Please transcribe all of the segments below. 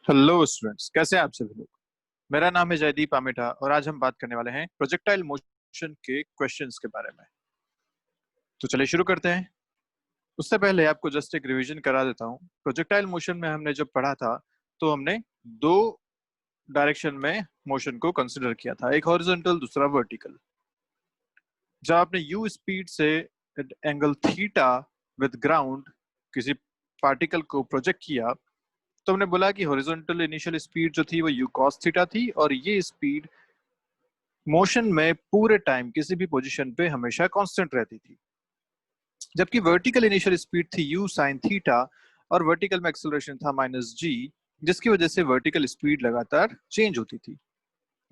Hello students, कैसे हैं आप सभी लोग। मेरा नाम है जयदीप आमेठा और आज हम बात करने वाले हैं प्रोजेक्टाइल मोशन के क्वेश्चंस के बारे में। तो चलिए शुरू करते हैं। उससे पहले आपको जस्ट एक रिवीजन करा देता हूँ। प्रोजेक्टाइल मोशन में हमने जब पढ़ा था तो हमने दो डायरेक्शन में मोशन को कंसिडर किया था, एक हॉरिजॉन्टल दूसरा वर्टिकल। जब आपने यू स्पीड से एंगल थीटा विद ग्राउंड किसी पार्टिकल को प्रोजेक्ट किया तो हमने बोला कि हॉरिजॉन्टल इनिशियल स्पीड जो थी वो यू कॉस थीटा थी और ये स्पीड मोशन में पूरे टाइम किसी भी पोजीशन पे हमेशा कांस्टेंट रहती थी। जबकि वर्टिकल इनिशियल स्पीड थी यू साइन थीटा और वर्टिकल में एक्सेलरेशन था माइनस जी, जिसकी वजह से वर्टिकल स्पीड लगातार चेंज होती थी।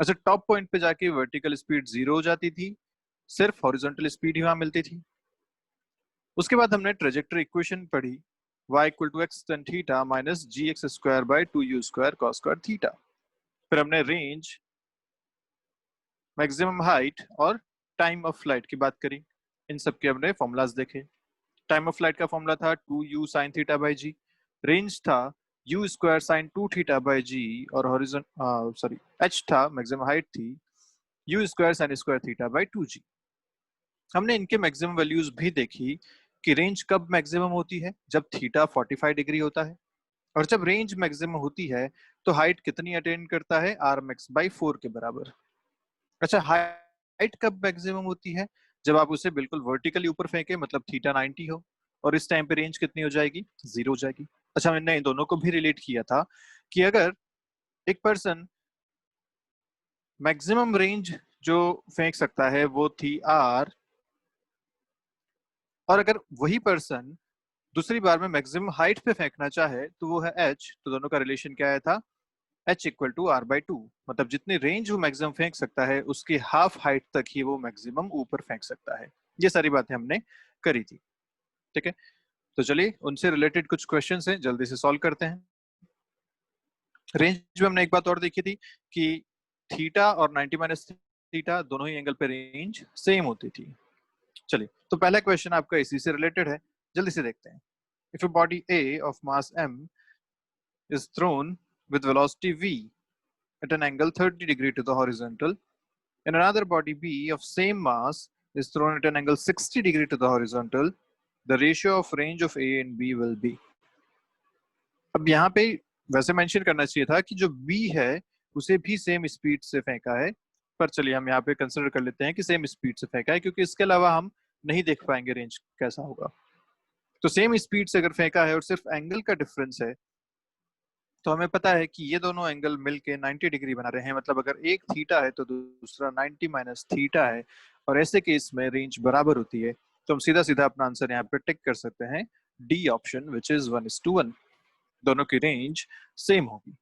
अच्छा, टॉप पॉइंट पे जाके वर्टिकल स्पीड जीरो हो जाती थी, सिर्फ हॉरिजॉन्टल स्पीड ही वहां मिलती थी। उसके बाद हमने ट्रेजेक्टरी इक्वेशन पढ़ी, y equal to x tan theta minus g x square by two you square cos square theta. फिर हमने रेंज, मैक्सिमम हाइट और टाइम ऑफ फ्लाइट की बात करी। इन सब के हमने फॉर्मूलाज देखे। टाइम ऑफ फ्लाइट का फॉर्मूला था two u sine theta by g, range था u square sine two theta by g और हॉरिजॉन सॉरी एच था, मैक्सिमम हाइट थी u square sine square theta by two g. हमने इनके maximum values भी देखी कि रेंज कब मैक्सिमम होती है, जब थीटा 45 डिग्री होता है, और जब रेंज मैक्सिमम होती है तो हाइट कितनी अटेन करता है, आर मैक्स बाई 4 के बराबर। अच्छा, हाइट कब मैक्सिमम होती है, जब आप उसे बिल्कुल वर्टिकली ऊपर फेंके, मतलब थीटा 90 हो, और इस टाइम पे रेंज कितनी हो जाएगी, जीरो हो जाएगी। अच्छा, मैंने इन दोनों को भी रिलेट किया था कि अगर एक पर्सन मैक्सिमम रेंज जो फेंक सकता है वो थी आर, और अगर वही पर्सन दूसरी बार में मैक्सिमम हाइट पे फेंकना चाहे तो वो है एच, तो दोनों का रिलेशन क्या आया था, h equal to r by two. मतलब जितनी रेंज वो मैक्सिमम फेंक सकता है उसकी हाफ हाइट तक ही वो मैक्सिमम ऊपर फेंक सकता है। ये सारी बातें हमने करी थी। ठीक है, तो चलिए उनसे रिलेटेड कुछ क्वेश्चंस हैं, जल्दी से सॉल्व करते हैं। रेंज में हमने एक बात और देखी थी कि थीटा और 90 माइनस थीटा दोनों ही एंगल पे रेंज सेम होती थी। चलिए, तो पहला क्वेश्चन आपका इसी से रिलेटेड है, जल्दी से देखते हैं। If a body A of mass m is thrown with velocity v at an angle 30 degree to the horizontal, and another body B of same mass is thrown at an angle 60 degree to the horizontal, the ratio of range of A and B will be। अब यहाँ पे वैसे mention करना चाहिए था कि जो B है उसे भी सेम स्पीड से फेंका है, पर चलिए हम यहाँ पे कंसिडर कर लेते हैं कि सेम स्पीड से फेंका है, क्योंकि इसके अलावा हम नहीं देख पाएंगे रेंज कैसा होगा। तो सेम स्पीड से अगर फेंका है और सिर्फ एंगल का डिफरेंस है, तो हमें पता है कि ये दोनों एंगल मिलके 90 डिग्री बना रहे हैं। मतलब अगर एक थीटा है तो दूसरा 90 माइनस थीटा है, और ऐसे केस में रेंज बराबर होती है, तो हम सीधा सीधा अपना आंसर यहाँ पे टिक कर सकते हैं, डी ऑप्शन, विच इज 1:1। दोनों की रेंज सेम होगी।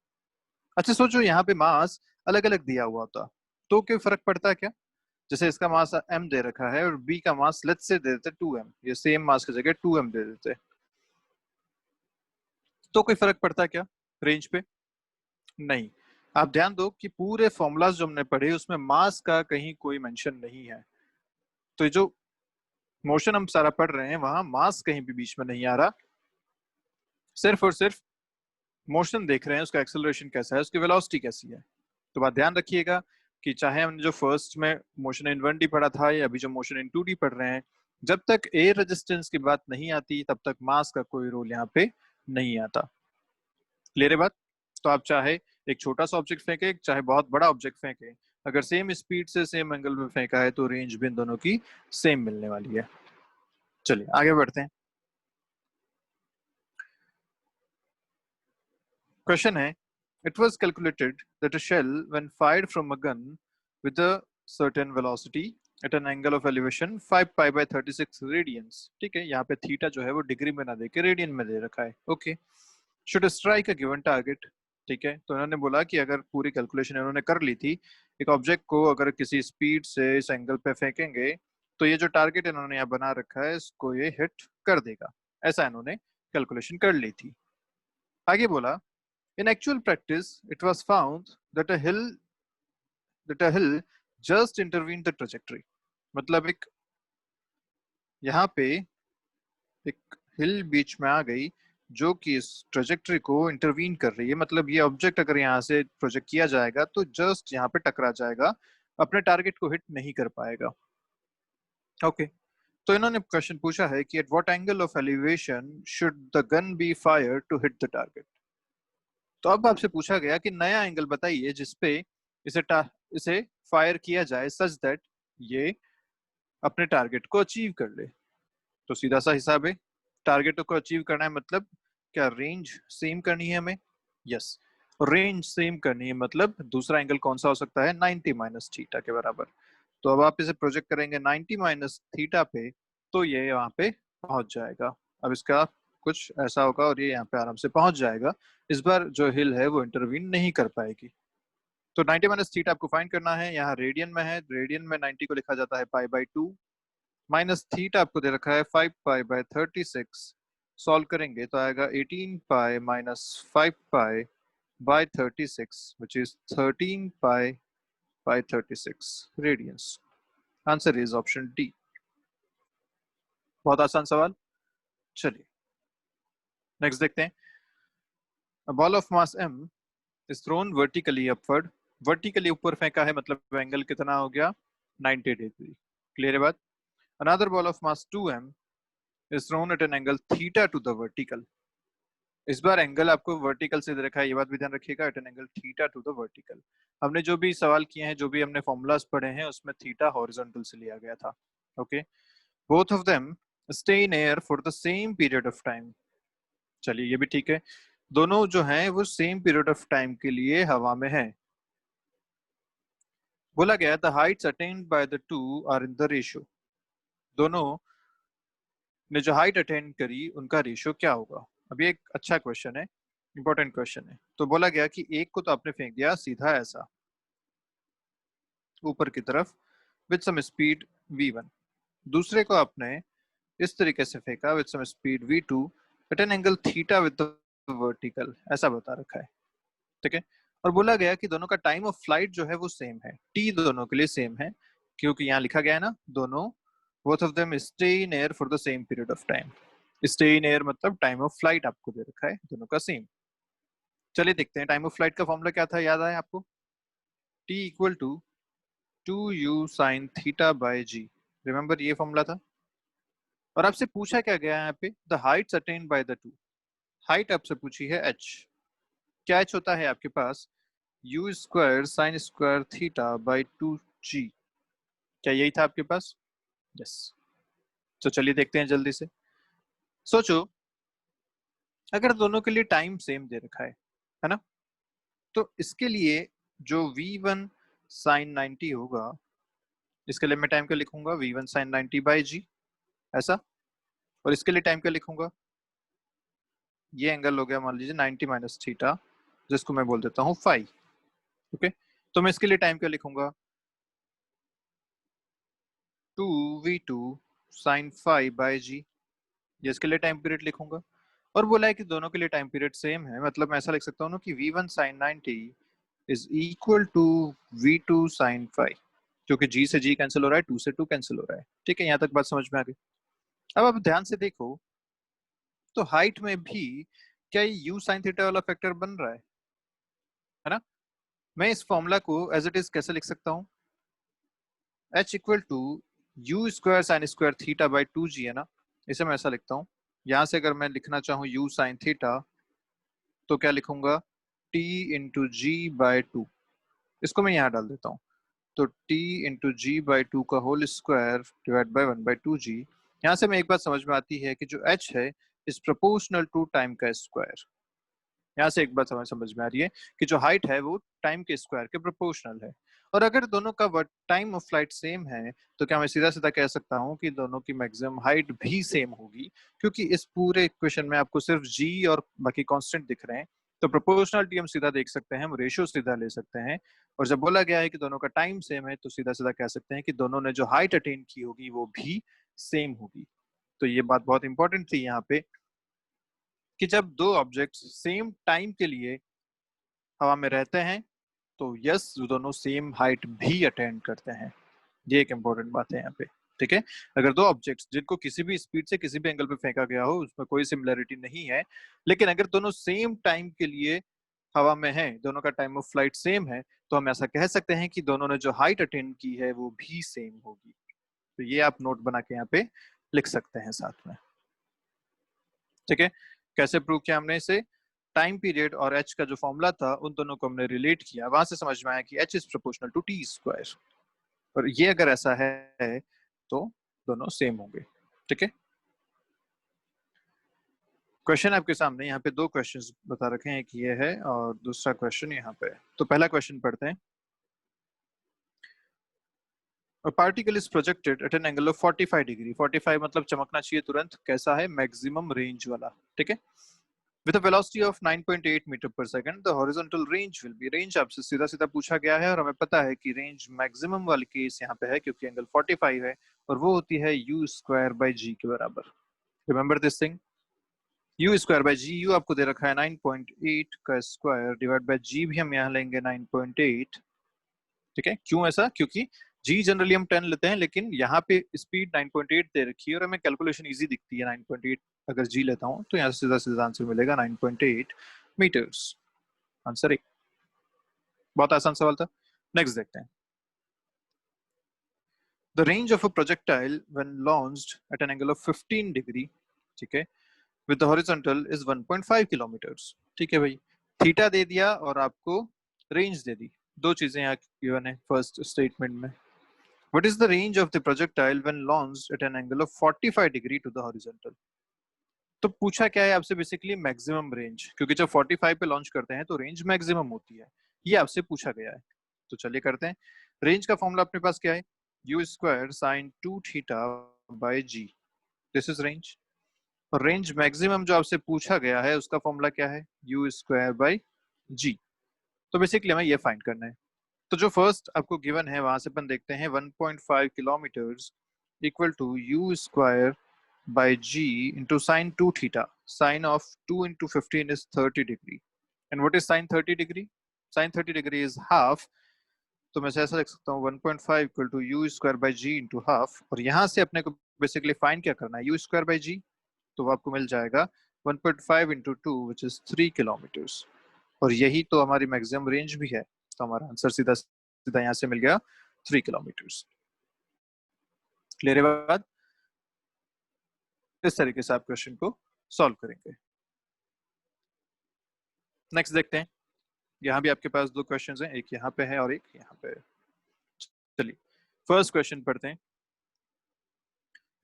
अच्छा सोचो, यहाँ पे मास अलग अलग दिया हुआ होता तो क्या फर्क पड़ता है क्या। जैसे इसका मास m दे रखा है और b का मास लेट्स से दे देते 2m, ये सेम मास की जगह 2m दे देते, तो कोई फर्क पड़ता है क्या रेंज पे? नहीं। आप ध्यान दो कि पूरे फॉर्मूलाज जो हमने पढ़े उसमें मास का कहीं कोई मेंशन नहीं है। तो ये जो मोशन हम सारा पढ़ रहे हैं वहां मास कहीं भी बीच में नहीं आ रहा, सिर्फ और सिर्फ मोशन देख रहे हैं, उसका एक्सेलरेशन कैसा है, उसकी वेलोसिटी कैसी है। तो बात ध्यान रखिएगा कि चाहे हमने जो फर्स्ट में मोशन इन 1D पढ़ा था या अभी जो मोशन इन 2D पढ़ रहे हैं, जब तक एयर रेजिस्टेंस की बात नहीं आती तब तक मास का कोई रोल यहाँ पे नहीं आता। क्लियर है बात? तो आप चाहे एक छोटा सा ऑब्जेक्ट फेंके चाहे बहुत बड़ा ऑब्जेक्ट फेंके, अगर सेम स्पीड से सेम एंगल में फेंका है तो रेंज भी इन दोनों की सेम मिलने वाली है। चलिए आगे बढ़ते हैं। क्वेश्चन है, it was calculated that a shell when fired from a gun with a certain velocity at an angle of elevation 5 pi by 36 radians. ठीक है, यहाँ पे थीटा जो है वो डिग्री में ना दे के रेडियन में दे रखा है। Okay, should strike a given target. ठीक है, तो इन्होंने बोला कि अगर पूरी कैलकुलेशन इन्होंने कर ली थी, एक ऑब्जेक्ट को अगर किसी स्पीड से इस एंगल पे फेंकेंगे तो ये जो टारगेट इन्होंने यहाँ बना रखा है इसको ये हिट कर देगा, ऐसा इन्होंने कैलकुलेशन कर ली थी। आगे बोला, इन actual practice it was found that a hill just intervene the trajectory. मतलब यहाँ पे एक हिल बीच में आ गई जो कि इस ट्रेजेक्टरी को इंटरवीन कर रही है, मतलब ये ऑब्जेक्ट अगर यहाँ से प्रोजेक्ट किया जाएगा तो जस्ट यहाँ पे टकरा जाएगा, अपने टारगेट को हिट नहीं कर पाएगा। ओके, तो इन्होंने क्वेश्चन पूछा है कि at what angle of elevation should the gun be fire to hit the target. तो अब आपसे पूछा गया कि नया एंगल बताइए जिसपे इसे इसे फायर किया जाए सच दैट ये अपने टारगेट को अचीव कर ले। तो सीधा सा हिसाब है, टारगेट को अचीव करना है मतलब क्या रेंज सेम करनी है हमें। यस, रेंज सेम करनी है, मतलब दूसरा एंगल कौन सा हो सकता है, 90 माइनस थीटा के बराबर। तो अब आप इसे प्रोजेक्ट करेंगे 90 माइनस थीटा पे, तो ये वहां पे पहुंच जाएगा। अब इसका कुछ ऐसा होगा और ये यहाँ पे आराम से पहुंच जाएगा। इस बार जो हिल है वो इंटरवीन नहीं कर पाएगी। तो 90 माइनस थीटा आपको फाइंड करना है, यहाँ रेडियन में है, रेडियन में 90 को लिखा जाता है पाई बाई 2, माइनस थीटा आपको दे रखा है 5 पाई बाय 36। सॉल्व करेंगे तो आएगा 18 pi minus 5 pi by 36 which is 13 pi by 36 radians. Answer is option D. बहुत आसान सवाल। चलिए नेक्स्ट देखते हैं। A ball of mass m is thrown vertically upward। Vertically ऊपर फेंका है मतलब एंगल कितना हो गया, 90 डिग्री। क्लियर है बात। Another ball of mass 2m is thrown at an angle theta to the vertical। इस बार एंगल आपको वर्टिकल से दे रखा है, ये बात भी ध्यान रखिएगा, at an angle theta to the vertical. हमने जो भी सवाल किए हैं, जो भी हमने फॉर्मूलाज पढ़े हैं, उसमें थीटा हॉरिजॉन्टल से लिया गया था। Okay, both of them stay in air for the same period of time. चलिए ये भी ठीक है, दोनों जो हैं वो सेम पीरियड ऑफ टाइम के लिए हवा में है। बोला गया the heights attained by the two are in the ratio. दोनों ने जो हाइट अटेंड करी उनका रेशियो क्या होगा। अभी एक अच्छा क्वेश्चन है, इंपॉर्टेंट क्वेश्चन है। तो बोला गया कि एक को तो आपने फेंक दिया सीधा ऐसा ऊपर की तरफ विद सम स्पीड v1, दूसरे को आपने इस तरीके से फेंका with some speed v2 at an angle theta with the vertical, ऐसा बता रखा है। ठीक है, और बोला गया कि दोनों का टाइम ऑफ फ्लाइट जो है वो सेम है, टी दोनों के लिए सेम है, क्योंकि यहाँ लिखा गया है ना दोनों, both of them stay in air for the same period of time। Stay in air मतलब टाइम ऑफ फ्लाइट आपको दे रखा है, दोनों का सेम। चलिए देखते हैं टाइम ऑफ फ्लाइट का फॉर्मूला क्या था, याद आया आपको, T equal to 2u sine theta by G. Remember ये फॉर्मूला था। और आपसे पूछा क्या गया यहाँ पे, the heights attained by the two. Height आपसे पूछी है h, क्या h होता है आपके पास, u square sine square theta by 2g। क्या यही था आपके पास, यस। तो चलिए देखते हैं जल्दी से। सोचो अगर दोनों के लिए टाइम सेम दे रखा है ना, तो इसके लिए जो v1 साइन 90 होगा, इसके लिए मैं टाइम क्या लिखूंगा, v1 साइन 90 बाई जी, ऐसा। और इसके लिए टाइम क्या लिखूंगा, ये एंगल हो गया मान लीजिए 90 माइनस थीटा, जिसको मैं बोल देता हूँ फाई। ओके, तो मैं इसके लिए टाइम क्या लिखूंगा, 2v2 साइन फाई बाई जी, ये इसके लिए टाइम पीरियड लिखूंगा। और बोला है कि दोनों के लिए टाइम पीरियड सेम है, मतलब मैं ऐसा लिख सकता हूँ ना कि v1 sine 90 is equal to v2 sine phi, क्योंकि g से g कैंसिल हो रहा है, 2 से 2 कैंसिल हो रहा है। ठीक है, यहाँ तक बात समझ में आ गई। अब आप ध्यान से देखो तो हाइट में भी क्या ये u साइन थीटा वाला फैक्टर बन रहा है ना। मैं इस फॉर्मूला को एज इट इज कैसे लिख सकता हूँ, h equal to you square sine square theta by 2g है ना, इसे मैं ऐसा लिखता हूँ। यहाँ से अगर मैं लिखना चाहूँ u साइन थीटा तो क्या लिखूंगा, t इंटू जी बाई 2, इसको मैं यहाँ डाल देता हूँ। तो t इंटू जी बाई 2 का whole square divide by 1 by 2g। यहाँ से मैं एक बात समझ में आती है कि जो h है इज प्रोपोर्शनल टू टाइम का स्क्वायर। यहाँ से एक बात समझ में आ रही है कि जो हाइट है वो टाइम के स्क्वायर के प्रोपोर्शनल है। और अगर दोनों का टाइम ऑफ फ्लाइट सेम है तो क्या मैं सीधा सीधा कह सकता हूँ कि दोनों की मैक्सिमम हाइट भी सेम होगी, क्योंकि इस पूरे इक्वेशन में आपको सिर्फ g और बाकी कांस्टेंट दिख रहे हैं। तो प्रोपोर्शनलिटी हम सीधा देख सकते हैं, हम रेशियो सीधा ले सकते हैं। और जब बोला गया है कि दोनों का टाइम सेम है तो सीधा सीधा कह सकते हैं कि दोनों ने जो हाइट अटेन की होगी वो भी सेम होगी। तो ये बात बहुत इंपॉर्टेंट थी यहाँ पे कि जब दो ऑब्जेक्ट्स सेम टाइम के लिए हवा में रहते हैं तो यस दोनों सेम हाइट भी अटेंड करते हैं। ये एक इंपॉर्टेंट बात है यहाँ पे। ठीक है। अगर दो ऑब्जेक्ट्स जिनको किसी भी स्पीड से किसी भी एंगल पे फेंका गया हो, उसमें कोई सिमिलरिटी नहीं है, लेकिन अगर दोनों सेम टाइम के लिए हवा में है, दोनों का टाइम ऑफ फ्लाइट सेम है, तो हम ऐसा कह सकते हैं कि दोनों ने जो हाइट अटेन की है वो भी सेम होगी। तो ये आप नोट बना के यहाँ पे लिख सकते हैं साथ में। ठीक है। कैसे प्रूव किया हमने इसे? टाइम पीरियड और एच का जो फॉर्मूला था उन दोनों को हमने रिलेट किया, वहां से समझ में आया कि H is proportional to T square, और ये अगर ऐसा है तो दोनों सेम होंगे। ठीक है। क्वेश्चन आपके सामने, यहाँ पे दो क्वेश्चंस बता रखे हैं, एक ये है और दूसरा क्वेश्चन यहाँ पे। तो पहला क्वेश्चन पढ़ते हैं। A particle is projected at an angle of 45 degree. 45 मतलब चमकना चाहिए तुरंत, कैसा है? मैक्सिमम रेंज वाला। ठीक है। With a velocity of 9.8 metre per second, the horizontal range will be, range आपसे सीधा सीधा पूछा गया है और हमें पता है कि रेंज मैक्सिमम वाली केस यहाँ पे है क्योंकि एंगल 45 है, और वो होती है u स्क्वायर बाई जी के बराबर। Remember this thing, u square by G, u आपको दे रखा है 9.8 का स्क्वायर डिवाइड बाय g भी हम यहाँ लेंगे 9.8। ठीक है। क्यों ऐसा? क्योंकि g जनरली हम 10 लेते हैं, लेकिन यहाँ पे स्पीड 9.8 दे रखी है और हमें कैलकुलेशन इजी दिखती है। 9.8 अगर g लेता हूँ तो यहाँ से सीधा सीधा आंसर मिलेगा 9.8 मीटर्स। आंसर एक। बहुत आसान सवाल था। नेक्स्ट देखते हैं। The range of a projectile when launched at an angle of 15 degree, ठीक है, with the horizontal is 1.5 kilometres. ठीक है भाई, थीटा दे दिया और आपको रेंज दे दी। दो चीजें यहाँ गिवन है फर्स्ट स्टेटमेंट में। What is the range of the projectile when launched at an angle of 45 degree to the horizontal? तो पूछा क्या है आपसे? बेसिकली मैक्सिमम रेंज, क्योंकि जब 45 पे लॉन्च करते हैं तो रेंज मैक्सिमम होती है, ये आपसे पूछा गया है। तो चलिए करते हैं। रेंज का फॉर्मूला अपने पास क्या है? U square sine 2 theta by G, this is range. और रेंज मैक्सिमम जो आपसे पूछा गया है उसका फॉर्मूला क्या है? U square by G. तो बेसिकली हमें ये फाइंड करना है। तो जो फर्स्ट आपको गिवन है वहां से अपन देखते हैं 1.5 kilometres equal to you square by G into sine 2 theta. Sine of 2 into 15 is 30 degree. And what is sine 30 degree? Sine 30 degree is half. तो मैं ऐसा लिख सकता हूँ 1.5 equal to you square by G into half, और यहाँ से अपने को बेसिकली फाइंड क्या करना है? यू स्क्वायर बाई जी, तो वो आपको मिल जाएगा 1.5 इंटू 2 विच इज 3 किलोमीटर्स। और यही तो हमारी मैक्सिमम रेंज भी है, तो हमारा आंसर सीधा सीधा यहाँ से मिल गया 3 किलोमीटर्स। क्लियर है बात? इस तरीके से आप क्वेश्चन को सॉल्व करेंगे। नेक्स्ट देखते हैं। यहाँ भी आपके पास दो क्वेश्चंस हैं, एक यहाँ पे है और एक यहाँ पे है। चलिए फर्स्ट क्वेश्चन पढ़ते हैं।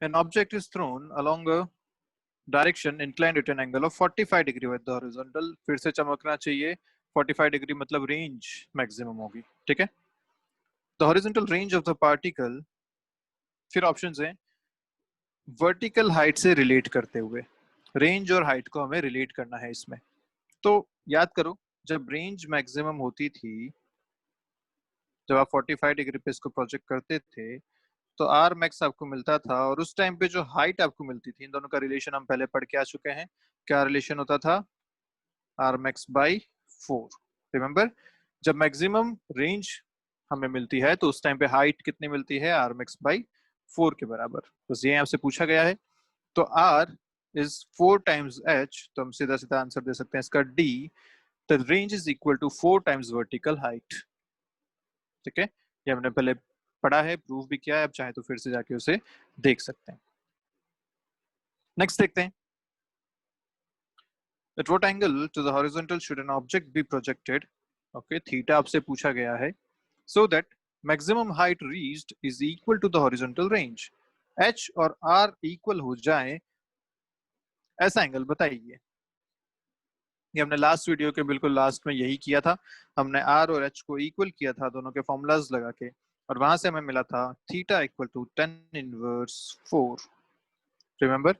An object is thrown along a direction inclined at an angle of 45 degree with the horizontal. फिर से चमकना चाहिए, 45 डिग्री मतलब रेंज मैक्सिमम होगी। ठीक है। The horizontal range of the particle, फिर ऑप्शंस हैं वर्टिकल हाइट से रिलेट करते हुए। रेंज और हाइट को हमें रिलेट करना है इसमें। तो याद करो, जब रेंज मैक्सिमम होती थी, जब आप 45 डिग्री पे इसको प्रोजेक्ट करते थे, तो आर मैक्स आपको मिलता था, और उस टाइम पे जो हाइट आपको मिलती थी, इन दोनों का रिलेशन हम पहले पढ़ के आ चुके हैं। क्या रिलेशन होता था? R max by 4। रिमेंबर, जब मैक्सिमम रेंज हमें मिलती है तो उस टाइम पे हाइट कितनी मिलती है? आर मैक्स बाई 4 के बराबर। बस ये आपसे पूछा गया है। तो आर इज 4 टाइम्स एच, तो हम सीधा सीधा आंसर दे सकते हैं इसका D. The range is equal to 4 times vertical height. ठीक है, ये हमने पहले पढ़ा है, प्रूव भी किया है, अब चाहे तो फिर से जाके उसे देख सकते हैं। नेक्स्ट देखते हैं। At what angle to the horizontal should an object be projected? Okay, theta आपसे पूछा गया है। So that maximum height reached is equal to the horizontal range. H और R इक्वल हो जाए, ऐसा एंगल बताइए। ये हमने लास्ट वीडियो के बिल्कुल लास्ट में यही किया था। हमने R और H को इक्वल किया था दोनों के फॉर्मूलाज लगा के, और वहां से हमें मिला था theta equal to 10 inverse 4। Remember,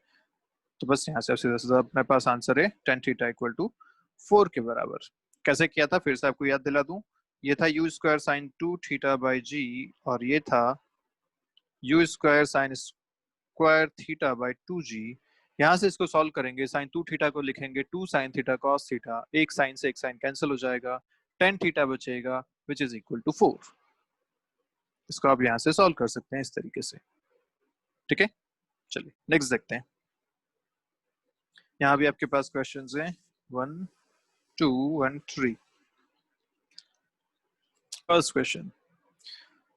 तो बस यहाँ से सीधा सीधा अपने पास आंसर है 10 थीटा इक्वल टू 4 के बराबर। कैसे किया था फिर से आपको याद दिला दूं। ये था u square sine 2 theta by g, और ये था u square sine square theta by 2g। यहाँ से इसको सॉल्व करेंगे, साइन 2 थीटा को लिखेंगे 2 साइन थीटा कॉस थीटा, एक साइन से एक साइन कैंसिल हो जाएगा, 10 थीटा बचेगा विच इज इक्वल टू 4। इसको आप यहाँ से सॉल्व कर सकते हैं इस तरीके से। ठीक है, चलिए नेक्स्ट देखते हैं। यहाँ भी आपके पास क्वेश्चंस हैं 1, 2 and 3। First question,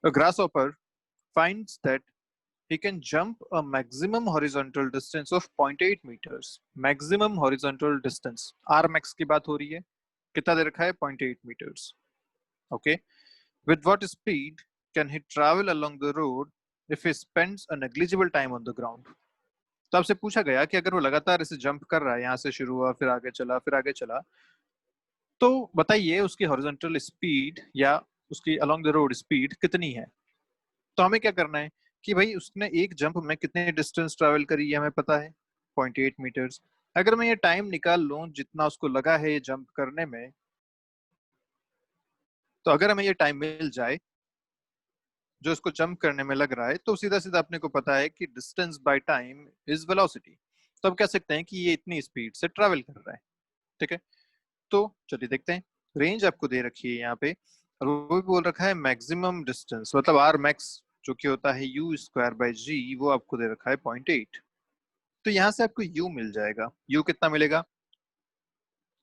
a grasshopper finds that he can jump a maximum horizontal distance of 0.8 meters। maximum horizontal distance rmax की बात हो रही है, कितना दे रखा है 0.8 meters। Okay, with what speed can he travel along the road if he spends a negligible time on the ground। तो आपसे पूछा गया कि अगर वो लगातार इसे जंप कर रहा है, यहाँ से शुरू हुआ फिर आगे चला फिर आगे चला, तो बताइए उसकी हॉरिजॉन्टल स्पीड या उसकी अलोंग द रोड स्पीड कितनी है। तो हमें क्या करना है कि भाई उसने एक जंप में कितने डिस्टेंस ट्रेवल करी है हमें पता है 0.8 मीटर्स। अगर मैं ये टाइम निकाल लूं जितना उसको लगा है ये जंप करने में, तो अगर हमें ये टाइम मिल जाए जो उसको जंप करने में लग रहा है, तो सीधा सीधा अपने को पता है कि distance by time is velocity. तो अब कह सकते हैं कि ये इतनी स्पीड से ट्रेवल कर रहा है। ठीक है, तो चलिए देखते हैं। रेंज आपको दे रखी है यहाँ पे, और वो भी बोल रखा है मैक्सिमम डिस्टेंस, मतलब आर मैक्स जो कि होता है यू स्क्वायर बाई जी, वो आपको दे रखा है 0.8। तो यहाँ से आपको u मिल जाएगा। u कितना मिलेगा?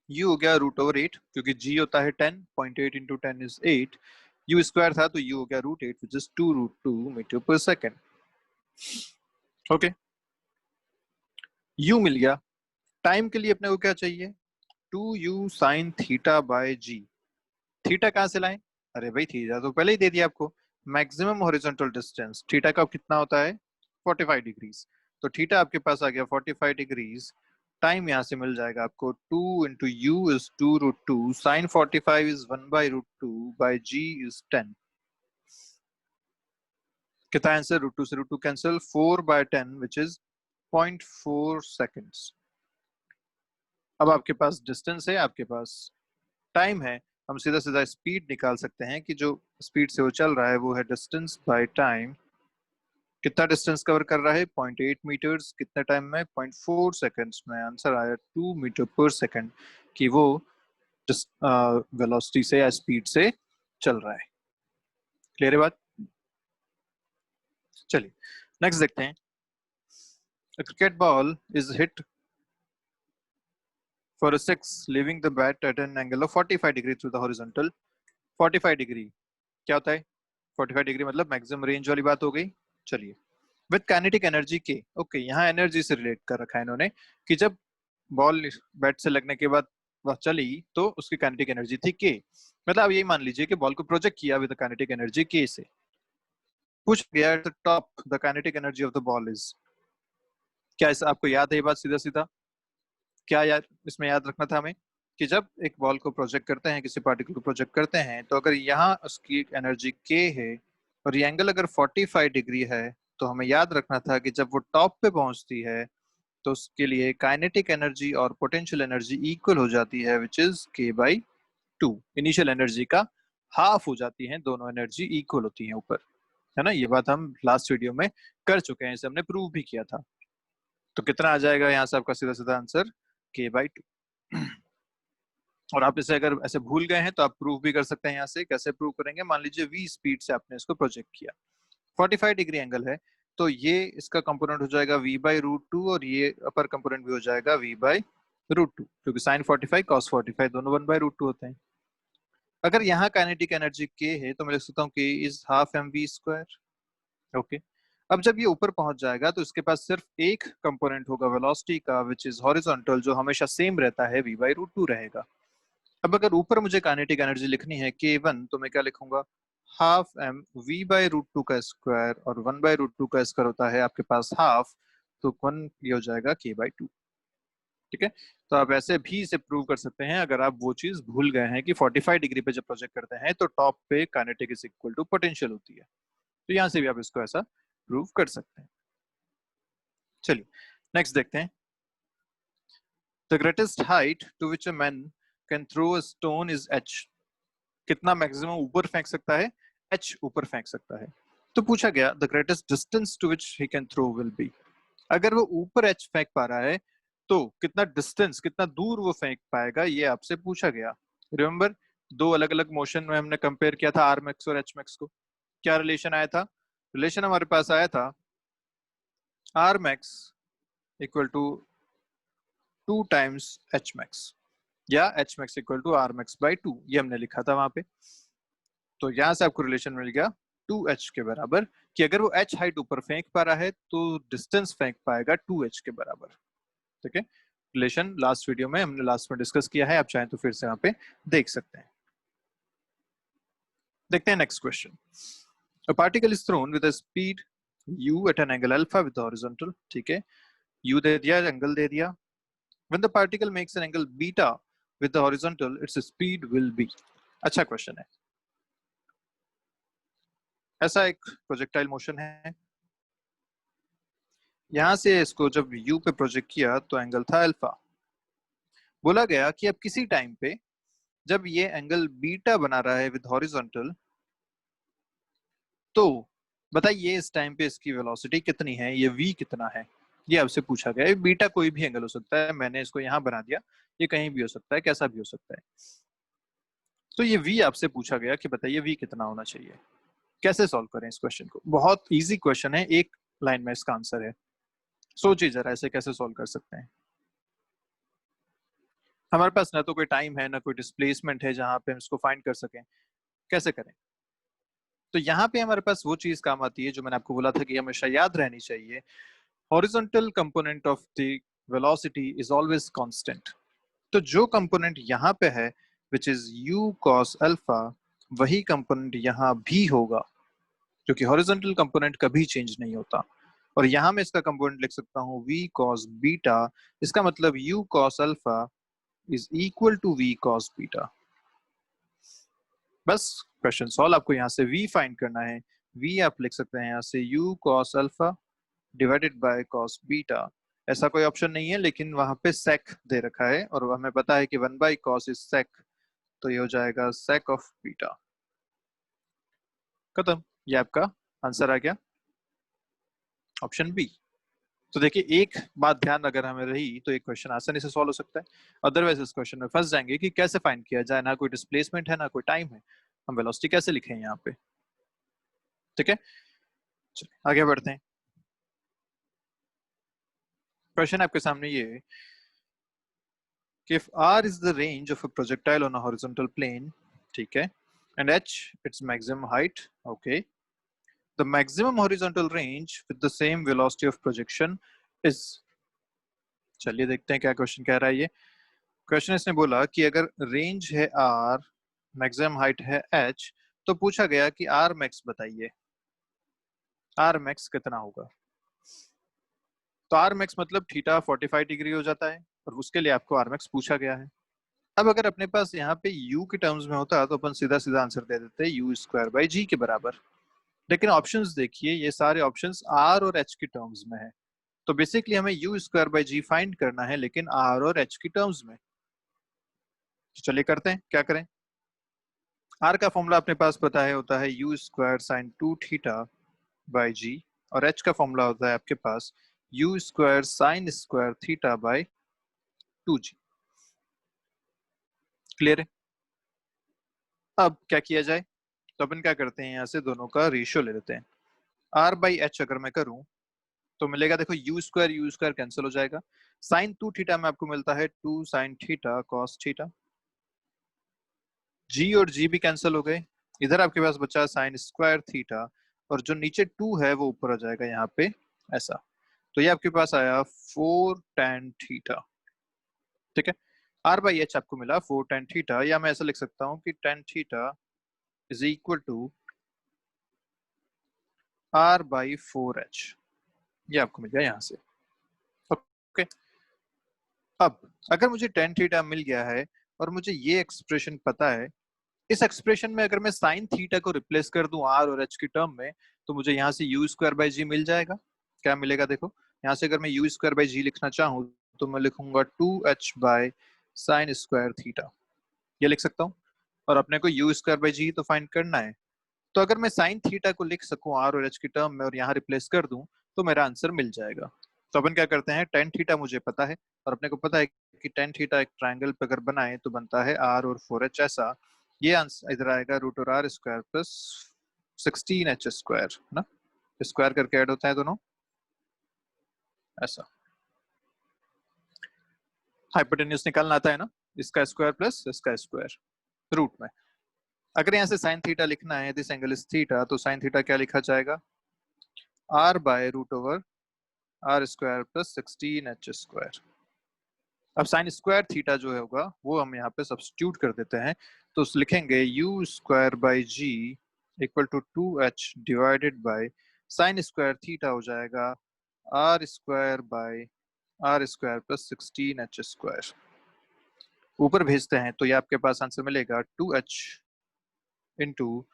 u हो गया √8, क्योंकि g होता है 10, 0.8 इंटू 10 इज 8। u स्क्वायर था तो u हो गया √8 विच इज 2√2 मीटर पर सेकेंड। ओके, u मिल गया। टाइम के लिए अपने को क्या चाहिए? 2u sine theta by G. Theta कहाँ से लाएं? अरे भाई थीटा तो पहले ही दे दिया आपको। मैक्सिमम हॉरिजॉन्टल डिस्टेंस थीटा का कितना होता है? 45 डिग्रीज। तो थीटा आपके पास आ गया 45 डिग्रीज। टाइम यहाँ से मिल जाएगा आपको 2 into U is 2√2 sine 45 is 1/√2 by G is 10। कितना आंसर? √2 से √2 कैंसिल, 4/10 विच इज 0.4 सेकेंड्स। अब आपके पास डिस्टेंस है, आपके पास टाइम है, हम सीधा सीधा स्पीड निकाल सकते हैं कि जो स्पीड से वो चल रहा है वो है डिस्टेंस बाय टाइम। कितना डिस्टेंस कवर कर रहा है? 0.8 मीटर्स। कितने टाइम में? 0.4 सेकंड्स में। आंसर आया 2 मीटर पर सेकंड कि वो वेलोसिटी से या स्पीड से चल रहा है। क्लियर है बात? चलिए नेक्स्ट देखते हैं। A cricket ball is hit for a six, leaving the bat at an angle of 45 degree through the horizontal। 45 degree क्या होता है? 45 डिग्री मतलब मैक्सिमम रेंज वाली बात हो गई। चलिए, विद काइनेटिक एनर्जी के, ओके यहाँ एनर्जी से रिलेट कर रखा है इन्होंने कि जब बॉल बैट से लगने के बाद वह चली तो उसकी काइनेटिक एनर्जी थी के। मतलब आप यही मान लीजिए कि बॉल को प्रोजेक्ट किया विद काइनेटिक एनर्जी के से। पूछ गया at the top the kinetic energy of the ball is. क्या इस आपको याद है ये बात? सीधा सीधा क्या याद इसमें याद रखना था हमें कि जब एक बॉल को प्रोजेक्ट करते हैं, किसी पार्टिकल को प्रोजेक्ट करते हैं, तो अगर यहाँ उसकी एनर्जी के है और ये एंगल अगर 45 डिग्री है, तो हमें याद रखना था कि जब वो टॉप पे पहुंचती है तो उसके लिए काइनेटिक एनर्जी और पोटेंशियल एनर्जी इक्वल हो जाती है which is k/2। Initial energy का हाफ हो जाती है, दोनों एनर्जी इक्वल होती है ऊपर, है ना। ये बात हम लास्ट वीडियो में कर चुके हैं, इसे हमने प्रूव भी किया था। तो कितना आ जाएगा यहाँ से आपका सीधा सीधा आंसर? k/2। और आप इसे अगर ऐसे भूल गए हैं तो आप प्रूव भी कर सकते हैं। यहाँ से कैसे प्रूव करेंगे? मान लीजिए v स्पीड से आपने इसको प्रोजेक्ट किया, 45 डिग्री एंगल है, तो ये इसका कंपोनेंट हो जाएगा v/√2 और ये अपर कंपोनेंट भी हो जाएगा v/√2, क्योंकि साइन 45 कॉस 45 दोनों 1/√2 होते हैं। अगर यहाँ काइनेटिक एनर्जी k है तो मैं लिख सकता हूँ k is half mv²। Okay, अब जब ये ऊपर पहुंच जाएगा तो इसके पास सिर्फ एक कंपोनेंट होगा वेलोसिटी का विच इज हॉरिजॉन्टल, जो हमेशा सेम रहता है, v/√2 रहेगा। अब अगर ऊपर मुझे काइनेटिक एनर्जी लिखनी है k1, तो मैं क्या लिखूंगा? हाफ m v/√2 का स्क्वायर, और 1/√2 का स्क्वायर होता है आपके पास हाफ, तो 1 ये हो जाएगा k/2। ठीक है, तो आप ऐसे भी इसे प्रूव कर सकते हैं अगर आप वो चीज भूल गए हैं कि 45 डिग्री पे जब प्रोजेक्ट करते हैं तो टॉप पे kinetic is equal to potential होती है। तो यहाँ से भी आप इसको ऐसा प्रूव कर सकते हैं। चलिए नेक्स्ट देखते हैं। The greatest height to which a man can throw a stone is h। कितना मैक्सिमम ऊपर फेंक सकता है? h ऊपर फेंक सकता है। तो पूछा गया the greatest distance to which he can throw will be. अगर वो ऊपर h फेंक पा रहा है तो कितना डिस्टेंस, कितना दूर वो फेंक पाएगा, ये आपसे पूछा गया। रिमेंबर, दो अलग अलग मोशन में हमने कंपेयर किया था आर मैक्स और एच मैक्स को। क्या रिलेशन आया था? रिलेशन हमारे पास आया था r max equal to 2 times h max, या h max equal to r max by 2, ये हमने लिखा था वहां पे। तो यहां से आपको रिलेशन मिल गया 2h के बराबर, कि अगर वो h हाइट ऊपर फेंक पा रहा है तो डिस्टेंस फेंक पाएगा 2h के बराबर। ठीक है, रिलेशन लास्ट वीडियो में हमने लास्ट में डिस्कस किया है, आप चाहें तो फिर से यहाँ पे देख सकते हैं। देखते हैं next question. A particle is thrown with a speed u at an angle alpha with the horizontal, ठीक है, u दे दिया, एंगल दे दिया। When the particle makes an angle beta with the horizontal, its speed will be। अच्छा question है। ऐसा एक projectile motion है, यहां से इसको जब u पे प्रोजेक्ट किया तो एंगल था अल्फा। बोला गया कि अब किसी टाइम पे जब ये एंगल बीटा बना रहा है विद हॉरिजॉन्टल, तो बताइए इस टाइम पे इसकी वेलोसिटी कितनी है, ये v कितना है, ये आपसे पूछा गया है। बीटा कोई भी एंगल हो सकता है, मैंने इसको यहाँ बना दिया, ये कहीं भी हो सकता है, कैसा भी हो सकता है। तो ये v आपसे पूछा गया कि बताइए v कितना होना चाहिए। कैसे सॉल्व करें इस क्वेश्चन को? बहुत इजी क्वेश्चन है, एक लाइन में इसका आंसर है। सोचिए जरा ऐसे कैसे सॉल्व कर सकते हैं। हमारे पास ना तो कोई टाइम है ना कोई डिस्प्लेसमेंट है जहां पे हम इसको फाइंड कर सकें, कैसे करें? तो यहाँ पे हमारे पास वो चीज काम आती है जो मैंने आपको बोला था कि हमेशा याद रहनी चाहिए, horizontal component of the velocity is always constant। तो जो कंपोनेंट यहाँ पे है which is u cos alpha, वही कंपोनेंट यहाँ भी होगा, क्योंकि horizontal कंपोनेंट कभी चेंज नहीं होता। और यहाँ मैं इसका कंपोनेंट लिख सकता हूँ v cos बीटा, इसका मतलब u cos alpha is equal to v cos beta. बस क्वेश्चन सॉल्व। आपको यहाँ से v फाइंड करना है, v आप लिख सकते हैं यहाँ से u cos alpha divided by cos beta. ऐसा कोई ऑप्शन नहीं है, लेकिन वहां पे sec दे रखा है और हमें पता है कि 1 बाई cos इज sec, तो ये हो जाएगा sec ऑफ बीटा। खत्म, ये आपका आंसर आ गया, ऑप्शन बी। तो देखिए एक बात ध्यान अगर हमें रही तो एक क्वेश्चन आसानी से सॉल्व हो सकता है। अदरवाइज इस क्वेश्चन में फंस जाएंगे कि कैसे फाइंड किया जाए, ना कोई डिस्प्लेसमेंट है ना कोई टाइम है, हम वेलोसिटी कैसे लिखें यहाँ पे। ठीक है, चलिए आगे बढ़ते हैं। क्वेश्चन आपके सामने ये है कि if r is the range of a projectile on a horizontal plane, ठीक है, and h its maximum height, okay, the maximum horizontal range with the same velocity of projection is। चलिए देखते हैं क्या क्वेश्चन कह रहा है ये। क्वेश्चन इसने बोला कि अगर रेंज है r, मैक्सिमम हाइट है h, तो पूछा गया कि r max बताइए, r max कितना होगा। तो r max मतलब थीटा 45 डिग्री हो जाता है, और उसके लिए आपको r max पूछा गया है। अब अगर अपने पास यहाँ पे u के टर्म्स में होता तो अपन सीधा सीधा आंसर दे देते u स्क्वायर बाई जी के बराबर। लेकिन ऑप्शंस देखिए, ये सारे ऑप्शंस r और h के टर्म्स में है, तो बेसिकली हमें u square by G find करना है, लेकिन r और h के टर्म्स में। तो चलिए करते हैं, क्या करें। r का फॉर्मूला अपने पास पता है, होता है u square sine 2 theta by g, और h का फॉर्मूला होता है आपके पास u square sine square theta by 2g। Clear है? अब क्या किया जाए, तो अपन क्या करते हैं, यहाँ से दोनों का रेशियो ले लेते हैं। r बाई एच अगर मैं करूं तो मिलेगा, देखो यू स्क्वायर कैंसिल हो जाएगा, साइन 2 थीटा में आपको मिलता है 2 साइन थीटा कॉस थीटा, जी और जी भी कैंसिल हो गए, इधर आपके पास बचा साइन स्क्वायर थीटा, और जो नीचे 2 है वो ऊपर आ जाएगा यहाँ पे ऐसा। तो ये आपके पास आया 4 tan थीटा। ठीक है, r बाई एच आपको मिला 4 tan थीटा, या मैं ऐसा लिख सकता हूँ कि tan theta is equal to r by 4h, ये आपको मिल गया यहाँ से। ओके, अब अगर मुझे tan थीटा मिल गया है और मुझे ये एक्सप्रेशन पता है, इस एक्सप्रेशन में अगर मैं साइन थीटा को रिप्लेस कर दूं आर और एच की टर्म में, तो मुझे यहाँ से यू स्क्वायर बाई जी मिल जाएगा। क्या मिलेगा, देखो यहाँ से अगर मैं यू स्क्वायर बाई जी लिखना चाहूँ तो मैं लिखूंगा 2h bye sine square theta, ये लिख सकता हूँ। और अपने को यू स्क्वायर बाई जी तो फाइंड करना है, तो अगर मैं साइन थीटा को लिख सकूं आर और एच की टर्म में और यहाँ रिप्लेस कर दूं तो मेरा आंसर मिल जाएगा। तो अपन क्या करते हैं, टेन थीटा मुझे पता है, और अपने को पता है कि टेन थीटा एक ट्राइंगल पे अगर बनाए तो बनता है आर और 4h ऐसा। ये आंसर इधर आएगा रूट और are square plus 16h square, है ना, स्क्वायर करके ऐड होता है दोनों। ऐसा। हाइपोटेन्यूज निकालना आता है ना, इसका स्क्वायर प्लस इसका स्क्वायर रूट में। अगर यहाँ से साइन थीटा लिखना है, दिस एंगल इज थीटा, तो साइन थीटा क्या लिखा जाएगा, r by root over R square plus 16h²। अब साइन स्क्वायर थीटा जो है होगा वो हम यहाँ पे सब्स्टिट्यूट कर देते हैं, तो लिखेंगे u square by G equal to 2h divided by sine square theta हो जाएगा r square by R square plus 16h²। ऊपर भेजते हैं तो ये आपके पास आंसर मिलेगा 2h into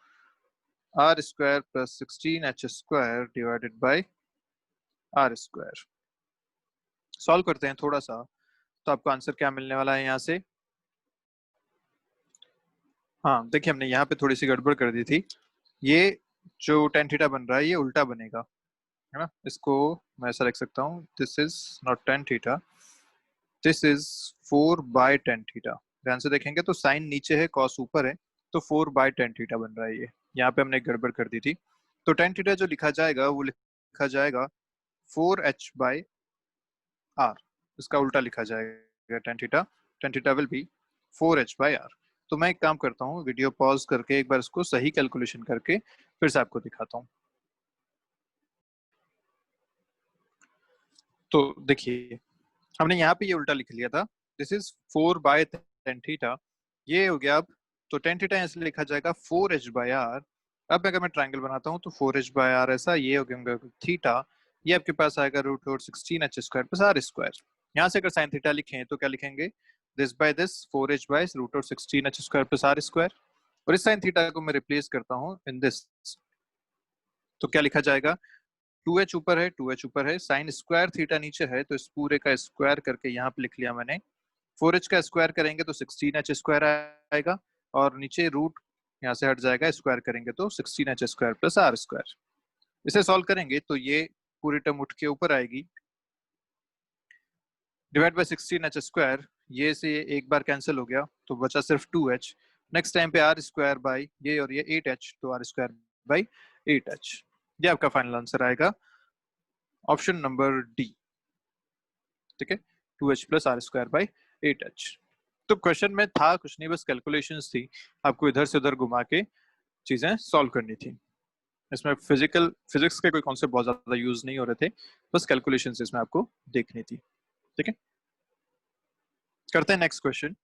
R square plus 16h² divided by R square. Solve करते हैं थोड़ा सा, तो आपको आंसर क्या मिलने वाला है यहाँ से। हाँ देखिए, हमने यहाँ पे थोड़ी सी गड़बड़ कर दी थी। ये जो टेन थीटा बन रहा है ये उल्टा बनेगा, है ना। इसको मैं ऐसा लिख सकता हूँ, this is not tan theta, this is 4/10 theta. ध्यान से देखेंगे तो साइन नीचे है, कॉस ऊपर है, तो 4/10 थीटा बन रहा है ये। यहाँ पे हमने गड़बड़ कर दी थी, तो टेन थीटा जो लिखा जाएगा वो लिखा जाएगा 4h/r, इसका उल्टा लिखा जाएगा tan theta will be 4h/r। तो मैं एक काम करता हूँ, वीडियो पॉज करके एक बार इसको सही कैलकुलेशन करके फिर से आपको दिखाता हूँ। तो देखिए, हमने यहाँ पे ये उल्टा लिख लिया था, दिस इज 4/10 थीटा, ये हो गया अब। तो टेन थीटा ऐसे लिखा जाएगा 4h/r। अब अगर मैं ट्राइंगल बनाता हूँ तो 4h/r ऐसा, ये हो गया थीटा, ये आपके पास आएगा root over 16h² plus R square. यहाँ से अगर साइन थीटा लिखें तो क्या लिखेंगे, this by this 4h by root over 16h² plus R square. और इस साइन थीटा को मैं रिप्लेस करता हूँ इन दिस, तो क्या लिखा जाएगा, 2h ऊपर है, 2h ऊपर है, साइन स्क्वायर थीटा नीचे है, तो इस पूरे का स्क्वायर करके यहाँ पे लिख लिया मैंने। 4h का स्क्वायर करेंगे तो 16h² आएगा, और नीचे रूट यहाँ से हट जाएगा, स्क्वायर करेंगे तो 16h² प्लस आर स्क्वायर। इसे सॉल्व करेंगे तो ये पूरी टर्म उठ के ऊपर आएगी, डिवाइड बाय 16h², ये से एक बार कैंसिल हो गया तो बचा सिर्फ 2h। नेक्स्ट टाइम पे आर स्क्वायर बाई ये और ये 8h, तो आर स्क्वायर बाई 8h। ये आपका फाइनल आंसर आएगा, ऑप्शन नंबर डी। ठीक है, 2h plus R square by 8h। तो क्वेश्चन में था कुछ नहीं, बस कैलकुलेशंस थी, आपको इधर से उधर घुमा के चीजें सॉल्व करनी थी। इसमें फिजिक्स के कोई कॉन्सेप्ट बहुत ज्यादा यूज नहीं हो रहे थे, बस कैलकुलेशंस इसमें आपको देखनी थी। ठीक है, करते हैं नेक्स्ट क्वेश्चन।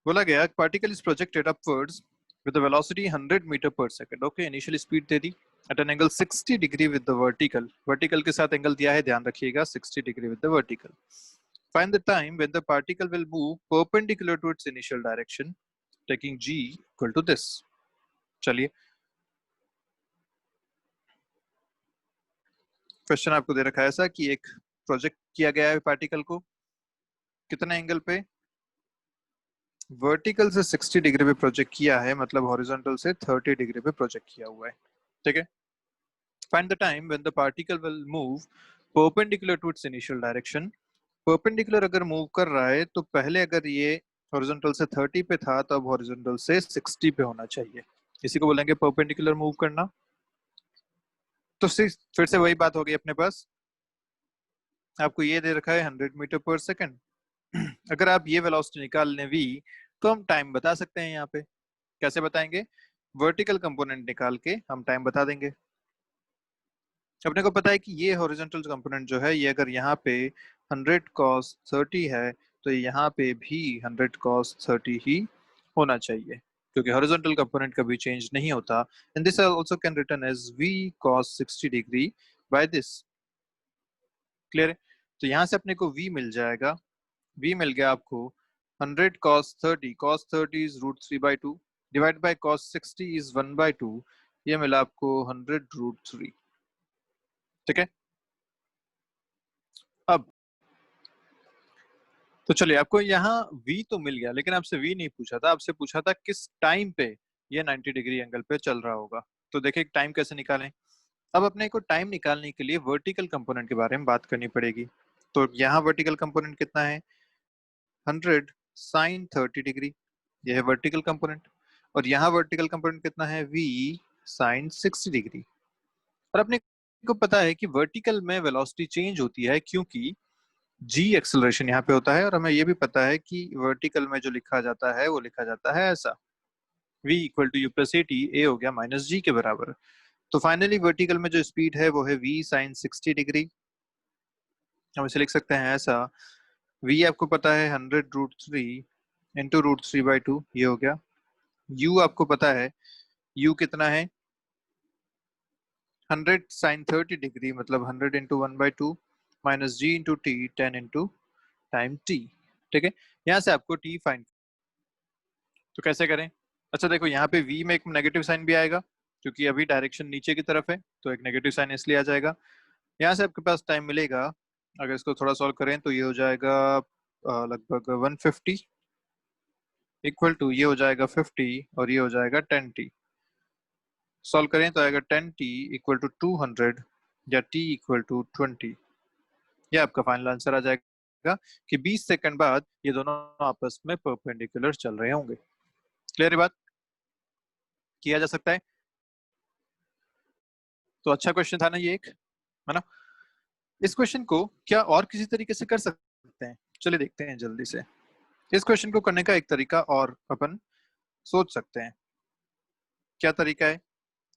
बोला गया particle is projected upwards with velocity 100 metre per second. Okay, initial speed दे दी at an angle 60 degree with the vertical, vertical के साथ एंगल दिया है, ध्यान रखिएगा 60 degree with the vertical. Find the time when the particle will move perpendicular to its initial direction taking g equal to this. चलिए, question आपको दे रखा है ऐसा कि एक प्रोजेक्ट किया गया है पार्टिकल को, कितने एंगल पे, वर्टिकल से 60 डिग्री पे प्रोजेक्ट किया है, मतलब हॉरिजॉन्टल से 30 डिग्री पे प्रोजेक्ट किया हुआ है। ठीक है, find the time when the particle will move perpendicular to its initial direction. Perpendicular अगर मूव कर रहा है तो पहले अगर ये हॉरिजॉन्टल से 30 पे था तो अब हॉरिजॉन्टल से 60 पे होना चाहिए, इसी को बोलेंगे परपेंडिकुलर मूव करना। तो फिर से वही बात होगी अपने पास, आपको ये दे रखा है 100 मीटर पर सेकंड। अगर आप ये वेलोसिटी निकाल लें v, तो हम टाइम बता सकते हैं। यहाँ पे कैसे बताएंगे, वर्टिकल कंपोनेंट निकाल के हम टाइम बता देंगे। अपने को पता है कि ये हॉरिजॉन्टल कंपोनेंट जो है ये अगर यहाँ पे 100 cos 30 है, तो यहाँ पे भी 100 cos 30 ही होना चाहिए, क्योंकि हॉरिजॉन्टल कंपोनेंट कभी चेंज नहीं होता। And this also can written as v cos 60 degree by this. Clear है, तो यहाँ से अपने को v मिल जाएगा, v मिल गया आपको 100 cos 30 is √3/2 divide by cos 60 is 1/2, ये मिला आपको 100√3। ठीक है, अब तो चलिए, आपको यहाँ v तो मिल गया, लेकिन आपसे v नहीं पूछा था, आपसे पूछा था किस टाइम पे ये 90 डिग्री एंगल पे चल रहा होगा। तो देखिए टाइम कैसे निकालें। अब अपने को टाइम निकालने के लिए वर्टिकल कंपोनेंट के बारे में बात करनी पड़ेगी। तो यहाँ वर्टिकल कंपोनेंट कितना है, 100 sin 30 डिग्री, ये है वर्टिकल कंपोनेंट। और यहाँ वर्टिकल कंपोनेंट कितना है, v sin 60 डिग्री। और अपने को पता है कि वर्टिकल में वेलोसिटी चेंज होती है क्योंकि जी एक्सेलरेशन यहाँ पे होता है, और हमें ये भी पता है कि वर्टिकल में जो लिखा जाता है वो लिखा जाता है ऐसा, v equal to u plus a t, a हो गया माइनस जी के बराबर। तो फाइनली वर्टिकल में जो स्पीड है वो है v साइन 60 डिग्री। हम इसे लिख सकते हैं ऐसा, v आपको पता है 100√3 इंटू √3/2, ये हो गया। u आपको पता है, u कितना है 100 साइन 30 डिग्री, मतलब 100 into 1/2 minus g into t 10 into time t. ठीक है, यहाँ से आपको टी फाइंड, तो कैसे करें? अच्छा देखो, यहाँ पे v में एक नेगेटिव साइन भी आएगा क्योंकि अभी डायरेक्शन नीचे की तरफ है, तो एक नेगेटिव साइन इसलिए आ जाएगा। यहाँ से आपके पास टाइम मिलेगा, अगर इसको थोड़ा सॉल्व करें तो ये हो जाएगा लगभग 150 इक्वल टू, ये हो जाएगा 50 और ये हो जाएगा 10t। सॉल्व करें तो आएगा 10t इक्वल टू 200 या t इक्वल टू 20। ये आपका फाइनल आंसर आ जाएगा कि 20 सेकंड बाद ये दोनों आपस में परपेंडिकुलर चल रहे होंगे। क्लियर है बात? किया जा सकता है। तो अच्छा क्वेश्चन था ना ये एक, है ना? इस क्वेश्चन को क्या और किसी तरीके से कर सकते हैं? चलिए देखते हैं जल्दी से। इस क्वेश्चन को करने का एक तरीका और अपन सोच सकते हैं। क्या तरीका है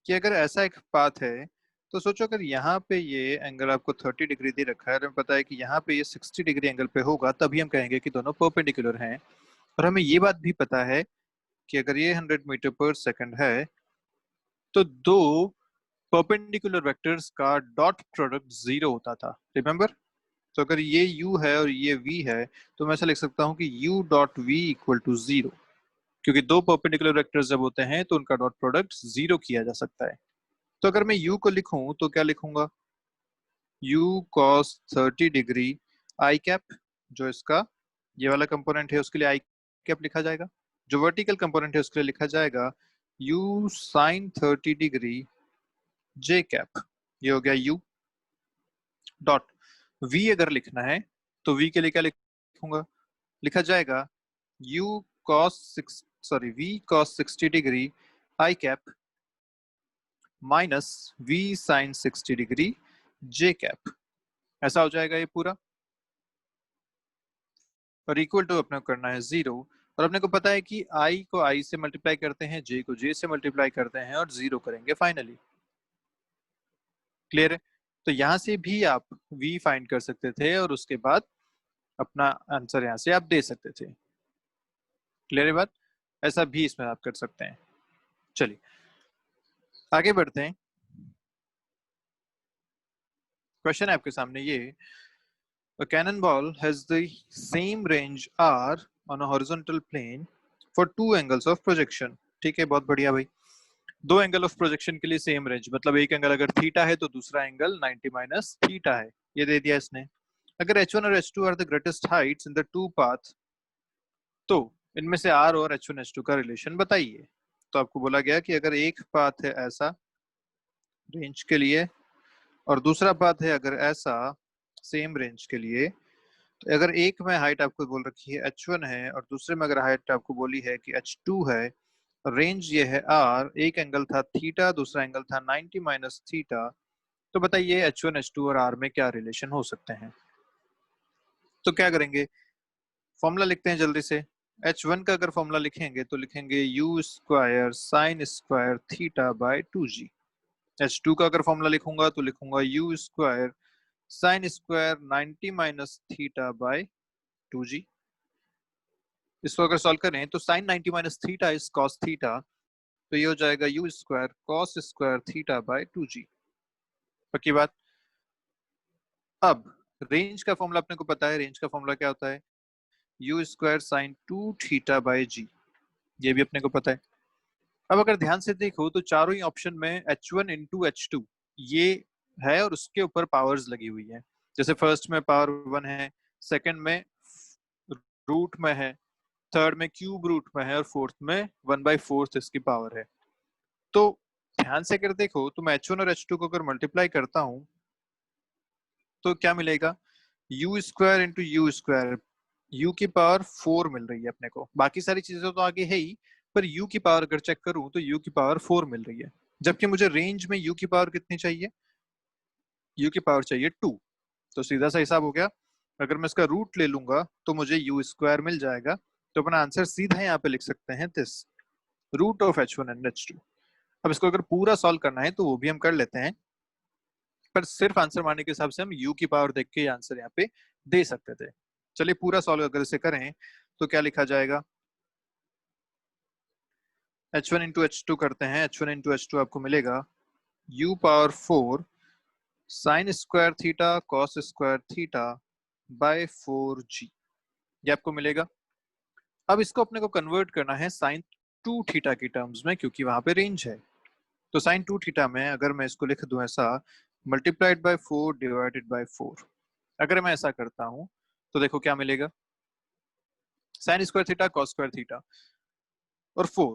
कि अगर ऐसा एक पाथ है तो सोचो, अगर यहाँ पे ये एंगल आपको 30 डिग्री दे रखा है और हमें पता है कि यहाँ पे ये 60 डिग्री एंगल पे होगा, तभी हम कहेंगे कि दोनों परपेंडिकुलर हैं। और हमें ये बात भी पता है कि अगर ये 100 मीटर पर सेकंड है तो दो परपेंडिकुलर वेक्टर्स का डॉट प्रोडक्ट 0 होता था, रिमेंबर? तो अगर ये u है और ये v है तो मैं ऐसा लिख सकता हूँ कि u dot v equal to 0, क्योंकि दो परपेंडिकुलर वेक्टर्स जब होते हैं तो उनका डॉट प्रोडक्ट 0 किया जा सकता है। तो अगर मैं u को लिखूं तो क्या लिखूंगा? u cos 30 degree I cap, जो इसका ये वाला कंपोनेंट है उसके लिए आई कैप लिखा जाएगा, जो वर्टिकल कंपोनेंट है उसके लिए लिखा जाएगा u sin 30 degree j cap. ये हो गया u डॉट v, अगर लिखना है तो v के लिए क्या लिखूंगा? लिखा जाएगा u cos 6 sorry v cos 60 degree I cap minus v sin 60 degree j cap. ऐसा हो जाएगा ये पूरा, और इक्वल टू अपने को करना है 0। और अपने को पता है कि i को i से मल्टीप्लाई करते हैं, j को j से मल्टीप्लाई करते हैं और 0 करेंगे फाइनली। क्लियर है? तो यहाँ से भी आप v फाइंड कर सकते थे और उसके बाद अपना आंसर यहाँ से आप दे सकते थे। क्लियर है बात? ऐसा भी इसमें आप कर सकते हैं। चलिए आगे बढ़ते हैं। क्वेश्चन है आपके सामने ये, a cannonball has the same range r on a horizontal plane for two angles of projection। ठीक है, बहुत बढ़िया भाई। दो एंगल ऑफ प्रोजेक्शन के लिए सेम रेंज, मतलब एक एंगल अगर थीटा है तो दूसरा एंगल 90 माइनस थीटा है, ये दे दिया इसने। अगर h1 और h2 are the greatest heights in the two path, तो इनमें से r और h1 h2 का रिलेशन बताइए। तो आपको बोला गया कि अगर एक पाथ है ऐसा रेंज के लिए और दूसरा पाथ है अगर ऐसा सेम रेंज के लिए, तो अगर एक में हाइट आपको बोल रखी है h1 है और दूसरे में अगर हाइट आपको बोली है कि h2 है, रेंज ये है r, एक एंगल था थीटा दूसरा एंगल था 90 माइनस थीटा, तो बताइए h1 h2 और r में क्या रिलेशन हो सकते हैं? तो क्या करेंगे, फॉर्मूला लिखते हैं जल्दी से। h1 का अगर फॉर्मूला लिखेंगे तो लिखेंगे u square sine square theta by 2g। h2 का अगर फॉर्मूला लिखूंगा तो लिखूंगा u square sine square 90 minus theta by 2g। इसको अगर सॉल्व करें तो sine 90 minus theta is cos theta, तो ये हो जाएगा u square cos square theta by 2g। पक्की बात? अब रेंज का फॉर्मूला अपने को पता है, रेंज का फॉर्मूला क्या होता है? u square sine 2 theta by g, ये भी अपने को पता है। अब अगर ध्यान से देखो तो चारों ही ऑप्शन में h1 इंटू h2 ये है और उसके ऊपर पावर्स लगी हुई है। जैसे फर्स्ट में पावर 1 है, सेकंड में रूट में है, थर्ड में क्यूब रूट में है और फोर्थ में 1/4 इसकी पावर है। तो ध्यान से अगर देखो तो मैं h1 और h2 को अगर मल्टीप्लाई करता हूं तो क्या मिलेगा? You square into you square, you की पावर 4 मिल रही है अपने को, बाकी सारी चीजें तो आगे है ही, पर यू की पावर अगर चेक करूं तो यू की पावर 4 मिल रही है, जबकि मुझे रेंज में यू की पावर कितनी चाहिए? u की पावर चाहिए 2, तो सीधा सा हिसाब हो गया। अगर मैं इसका रूट ले लूंगा तो मुझे यू स्क्वायर मिल जाएगा। तो अपना आंसर सीधा यहाँ पे लिख सकते हैं, this root of h1 and h2। अब इसको अगर पूरा सॉल्व करना है तो वो भी हम कर लेते हैं, पर सिर्फ आंसर मानने के हिसाब से हम u की पावर देख के आंसर यहाँ पे दे सकते थे। चलिए पूरा सॉल्व अगर इसे करें तो क्या लिखा जाएगा, h1 इंटू h2 करते हैं। h1 इंटू h2 आपको मिलेगा u power 4 sign square theta cos square theta bye 4g, ये आपको मिलेगा। अब इसको अपने को कन्वर्ट करना है साइन 2 थीटा की टर्म्स में, क्योंकि वहां पे रेंज है। तो साइन 2 थीटा में अगर मैं इसको लिख दूं ऐसा, मल्टीप्लाइड बाय 4 डिवाइडेड बाय 4, अगर मैं ऐसा करता हूं तो देखो क्या मिलेगा, sign square theta cos square theta और 4।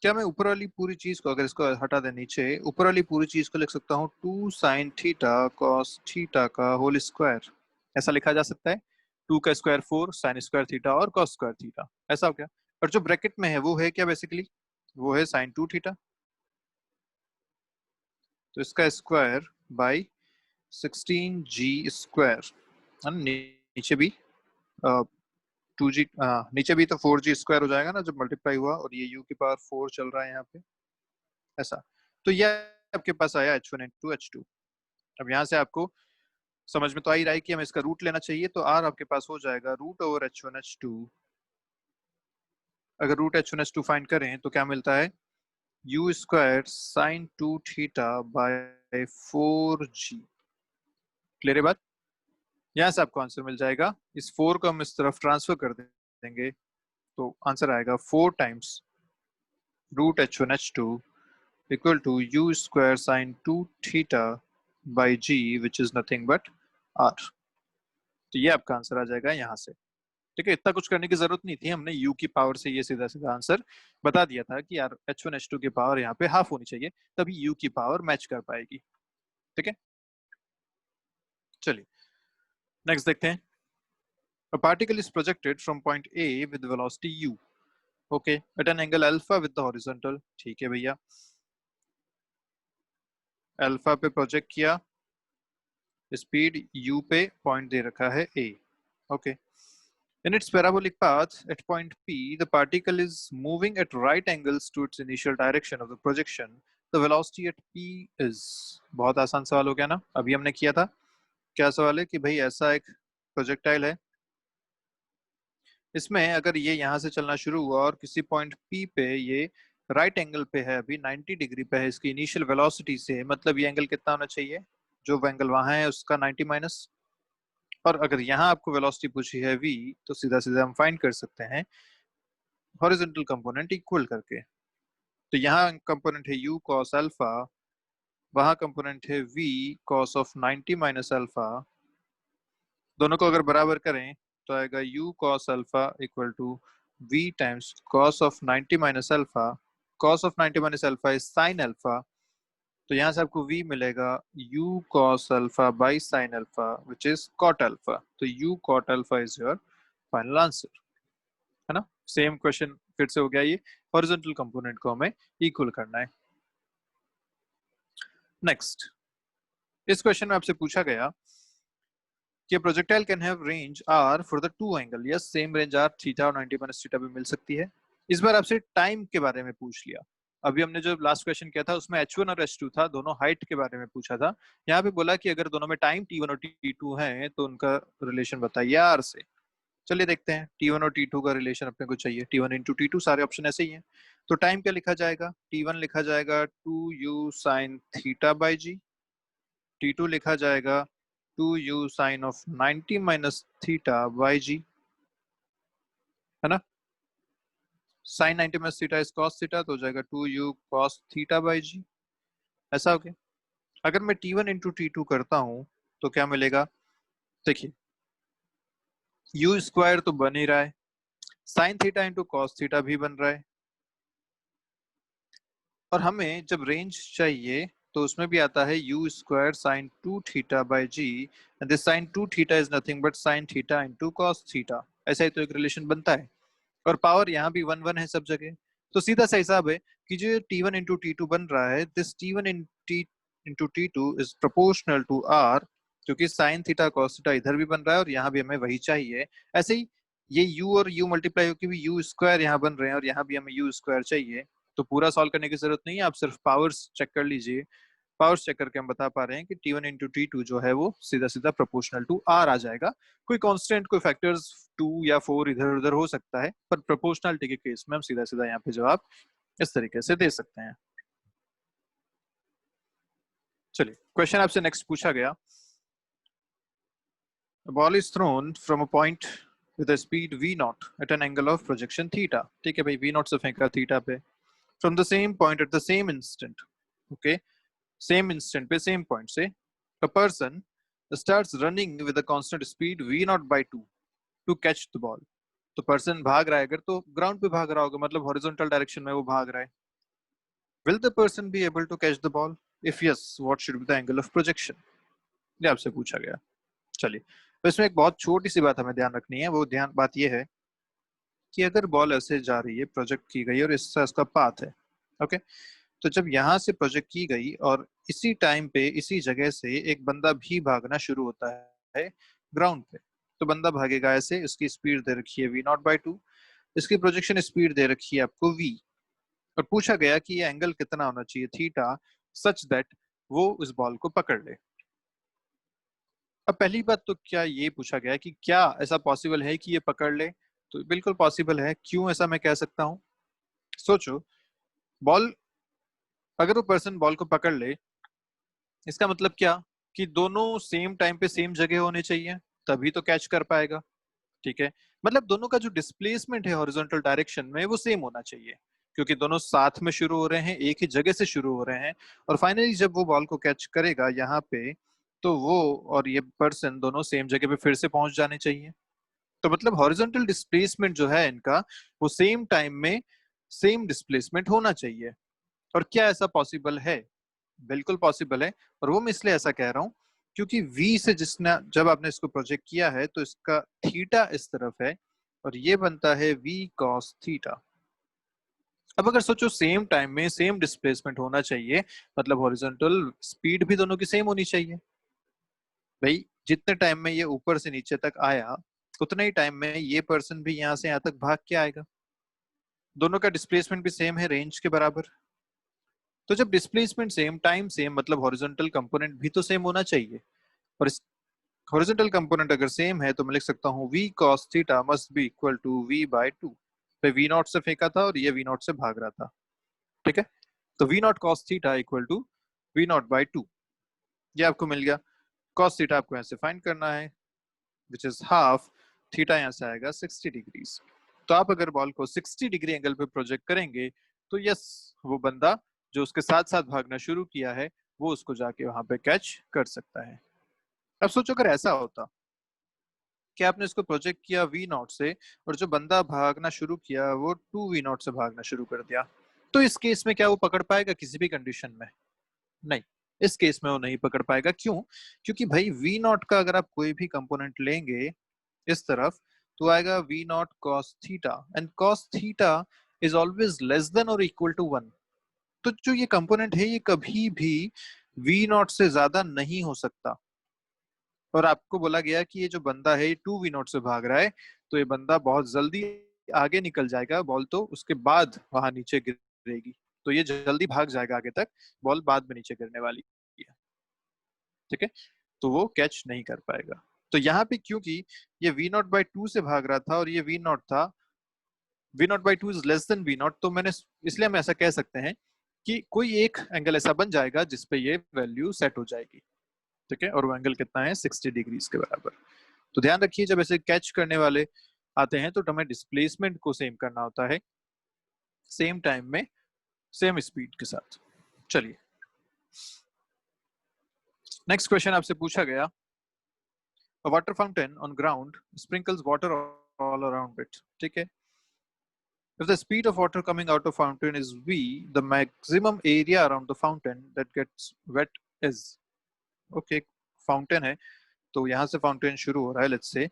क्या मैं ऊपर वाली पूरी चीज को, अगर इसको हटा दे नीचे, ऊपर वाली पूरी चीज को लिख सकता हूँ 2 साइन थीटा कॉस थीटा का होल स्क्वायर, ऐसा लिखा जा सकता है। 2 का स्क्वायर 4 साइन स्क्वायर थीटा और कॉस स्क्वायर थीटा, ऐसा हो गया। और जो ब्रैकेट में है वो है क्या, बेसिकली वो है साइन 2 थीटा, तो इसका स्क्वायर बाई 16g स्क्वायर, नीचे भी 2g, नीचे भी तो 4g स्क्वायर हो जाएगा ना जब मल्टीप्लाई हुआ, और ये u की पावर 4 चल रहा है यहाँ पे, ऐसा। तो ये आपके पास आया h1 इंटू h2। अब यहाँ से आपको समझ में तो आ ही रहा है कि हमें इसका रूट लेना चाहिए, तो r आपके पास हो जाएगा रूट ओवर h1 h2। अगर रूट h1 h2 फाइंड करें तो क्या मिलता है, u square sine 2 theta by 4g। Clear है बात, यहाँ से आपको आंसर मिल जाएगा। इस 4 को हम इस तरफ ट्रांसफर कर देंगे तो आंसर आएगा 4 times root h1 h2 equal to u square sin 2 theta by g, which is nothing but r। तो ये आपका आंसर आ जाएगा यहाँ से। ठीक है, इतना कुछ करने की जरूरत नहीं थी, हमने u की पावर से ये सीधा सीधा आंसर बता दिया था कि यार h1 h2 की पावर यहाँ पे हाफ होनी चाहिए, तभी u की पावर मैच कर पाएगी। ठीक है, चलिए नेक्स्ट देखते हैं। A particle is projected from point A with velocity u, okay, at an angle alpha with the horizontal। ठीक है भैया, अल्फा पे प्रोजेक्ट किया, स्पीड u पे, पॉइंट दे रखा है a, okay. In its parabolic path at point P, the particle is moving at right angles to its initial direction of the projection. The velocity at P is, बहुत आसान सवाल हो गया ना, अभी हमने किया था। क्या सवाल है कि भाई ऐसा एक प्रोजेक्टाइल है, इसमें अगर ये यहाँ से चलना शुरू हुआ और किसी पॉइंट P पे ये राइट एंगल पे है, अभी 90 डिग्री पे है इसकी इनिशियल वेलोसिटी से, मतलब ये एंगल कितना होना चाहिए, जो एंगल वहां है उसका 90 माइनस। और अगर यहाँ आपको वेलोसिटी पूछी है v, तो सीधा सीधा हम फाइंड कर सकते हैं हॉरिजॉन्टल कंपोनेंट इक्वल करके। तो यहाँ कंपोनेंट है u cos अल्फा, वहां कंपोनेंट है v cos of 90 minus alpha. दोनों को अगर बराबर करें तो आएगा u cos alpha equal to v times cos of 90 minus alpha. cos of 90 minus alpha is sin alpha, तो यहाँ से आपको v मिलेगा u cos alpha by sin alpha which is cot alpha. तो u cot alpha is your final answer, है ना। Same question फिर से हो गया, ये हॉरिजॉन्टल कंपोनेंट को हमें इक्वल करना है। नेक्स्ट, इस क्वेश्चन में आपसे पूछा गया कि projectile can have range r for the two angle, yes same range r theta और 90 माइनस थीटा भी मिल सकती है। इस बार आपसे टाइम के बारे में पूछ लिया। अभी हमने जो लास्ट क्वेश्चन किया था उसमें h1 और h2 था, दोनों हाइट के बारे में पूछा था। यहाँ पे बोला कि अगर दोनों में टाइम t1 और t2 है तो उनका रिलेशन बताइए r से। चलिए देखते हैं, T1 और T2 का रिलेशन अपने को चाहिए, T1 इंटू T2, सारे ऑप्शन ऐसे ही हैं। तो टाइम क्या लिखा जाएगा, T1 लिखा जाएगा 2u sine theta by ji, T2 लिखा जाएगा 2u sine of 90 minus theta by g, है ना। Sine 90 minus theta is cos theta, तो हो जाएगा 2u कॉस थीटा बाई जी, ऐसा हो गया। अगर मैं T1 इंटू T2 करता हूँ तो क्या मिलेगा, देखिए u स्क्वायर तो बन ही रहा है, sign theta into cos theta भी बन रहा है, और हमें जब रेंज चाहिए तो उसमें भी आता है u square sine 2 theta by G, and this sine 2 theta is nothing but sine theta into cos theta. ऐसा ही तो एक रिलेशन बनता है, और पावर यहाँ भी 1 1 है सब जगह। तो सीधा सा हिसाब है कि जो T1 इंटू T2 बन रहा है, this T1 in into T2 is proportional to R, क्योंकि sin थीटा cos थीटा इधर भी बन रहा है और यहाँ भी हमें वही चाहिए। ऐसे ही ये u और u मल्टीप्लाई होकर भी u स्क्वायर यहाँ बन रहे हैं और यहाँ भी हमें u स्क्वायर चाहिए। तो पूरा सॉल्व करने की जरूरत नहीं है, आप सिर्फ पावर्स चेक कर लीजिए। पावर्स चेक करके हम बता पा रहे हैं कि T1 इंटू T2 जो है वो सीधा सीधा प्रोपोर्शनल टू R आ जाएगा। कोई कांस्टेंट, कोई फैक्टर्स 2 या 4 इधर उधर हो सकता है, पर प्रोपोर्शनलिटी के केस में हम सीधा सीधा यहाँ पे जवाब इस तरीके से दे सकते हैं। चलिए क्वेश्चन आपसे नेक्स्ट पूछा गया, A ball is thrown from a point with a speed v0 at an angle of projection theta। ठीक है भाई, v0 से फेंका थीटा पे, from the same point at the same instant, okay, same instant पे same point से a person starts running with a constant speed v0 by 2 to catch the ball। तो person भाग रहा है, अगर तो ग्राउंड पे भाग रहा होगा, मतलब हॉरिजॉन्टल डायरेक्शन में वो भाग रहा है। Will the person be able to catch the ball? If yes, what should be the angle of projection? ये आपसे पूछा गया। चलिए, तो इसमें एक बहुत छोटी सी बात हमें ध्यान रखनी है। वो बात ये है कि अगर बॉल ऐसे जा रही है, प्रोजेक्ट की गई और इसका पाथ है, ओके, तो जब यहाँ से प्रोजेक्ट की गई और इसी टाइम पे इसी जगह से एक बंदा भी भागना शुरू होता है ग्राउंड पे, तो बंदा भागेगा ऐसे, इसकी स्पीड दे रखी है v0/2, इसकी प्रोजेक्शन स्पीड दे रखी है आपको v, और पूछा गया कि ये एंगल कितना होना चाहिए थीटा, सच दैट वो उस बॉल को पकड़ ले। अब पहली बात तो क्या ये पूछा गया है कि क्या ऐसा पॉसिबल है कि ये पकड़ ले, तो बिल्कुल पॉसिबल है। क्यों ऐसा मैं कह सकता हूँ? सोचो, बॉल, अगर वो पर्सन बॉल को पकड़ ले, इसका मतलब क्या कि दोनों सेम टाइम पे सेम जगह होने चाहिए, तभी तो कैच कर पाएगा। ठीक है, मतलब दोनों का जो डिस्प्लेसमेंट है हॉरिजॉन्टल डायरेक्शन में वो सेम होना चाहिए, क्योंकि दोनों साथ में शुरू हो रहे हैं, एक ही जगह से शुरू हो रहे हैं, और फाइनली जब वो बॉल को कैच करेगा यहाँ पे, तो वो और ये पर्सन दोनों सेम जगह पे फिर से पहुंच जाने चाहिए। तो मतलब हॉरिजॉन्टल डिस्प्लेसमेंट जो है इनका, वो सेम टाइम में सेम डिस्प्लेसमेंट होना चाहिए। और क्या ऐसा पॉसिबल है? बिल्कुल पॉसिबल है। और वो मैं इसलिए ऐसा कह रहा हूँ क्योंकि v से जिसने, जब आपने इसको प्रोजेक्ट किया है तो इसका थीटा इस तरफ है और ये बनता है v cos थीटा। अब अगर सोचो सेम टाइम में सेम डिस्प्लेसमेंट होना चाहिए, मतलब हॉरिजॉन्टल स्पीड भी दोनों की सेम होनी चाहिए। भाई जितने टाइम में ये ऊपर से नीचे तक आया, उतने ही टाइम में ये पर्सन भी यहाँ से यहाँ तक भाग के आएगा। दोनों का डिस्प्लेसमेंट भी सेम है, रेंज के बराबर। तो जब डिस्प्लेसमेंट सेम, टाइम सेम, मतलब हॉरिजॉन्टल कंपोनेंट भी तो सेम होना चाहिए। और इस हॉरिजॉन्टल कंपोनेंट अगर सेम है तो मैं लिख सकता हूँ v cos theta must be equal to v/2 पे v0 से फेंका था और ये v0 से भाग रहा था। ठीक है, तो v0 cos theta equal to v0/2, ये आपको मिल गया। cos थीटा आपको यहाँ से फाइंड करना है, विच इज हाफ, थीटा यहाँ से आएगा 60 डिग्रीज। तो आप अगर बॉल को 60 डिग्री एंगल पे प्रोजेक्ट करेंगे तो यस, वो बंदा जो उसके साथ साथ भागना शुरू किया है वो उसको जाके वहां पे कैच कर सकता है। अब सोचो अगर ऐसा होता कि आपने इसको प्रोजेक्ट किया v0 से और जो बंदा भागना शुरू किया वो 2v0 से भागना शुरू कर दिया, तो इस केस में क्या वो पकड़ पाएगा किसी भी कंडीशन में? नहीं, इस केस में वो नहीं पकड़ पाएगा। क्यों? क्योंकि भाई v0 का अगर आप कोई भी कंपोनेंट लेंगे इस तरफ, तो आएगा v0 cos theta, and cos theta is always less than और इक्वल टू 1। तो जो ये कंपोनेंट है ये कभी भी v0 से ज्यादा नहीं हो सकता। और आपको बोला गया कि ये जो बंदा है 2v0 से भाग रहा है, तो ये बंदा बहुत जल्दी आगे निकल जाएगा, बॉल तो उसके बाद वहां नीचे गिरेगी, तो ये जल्दी भाग जाएगा आगे तक, बॉल बाद में नीचे गिरने वाली है। ठीक है, तो वो कैच नहीं कर पाएगा। तो यहाँ पे क्योंकि ये v0/2 से भाग रहा था और ये v0 था, v0/2 is less than v0, तो मैंने, इसलिए हम ऐसा कह सकते हैं कि कोई एक एंगल ऐसा बन जाएगा जिसपे ये वैल्यू सेट हो जाएगी। ठीक है, और वो एंगल कितना है? 60 डिग्रीज के बराबर। तो ध्यान रखिए, जब ऐसे कैच करने वाले आते हैं तो हमें डिस्प्लेसमेंट को सेम करना होता है, सेम टाइम में सेम स्पीड के साथ। चलिए नेक्स्ट क्वेश्चन आपसे पूछा गया, A water fountain on ground sprinkles water all around it। ठीक है, if the speed of water coming out of fountain is v, the maximum area around the fountain that gets wet is, okay, fountain है, तो यहाँ से fountain शुरू हो रहा है लेट्स से,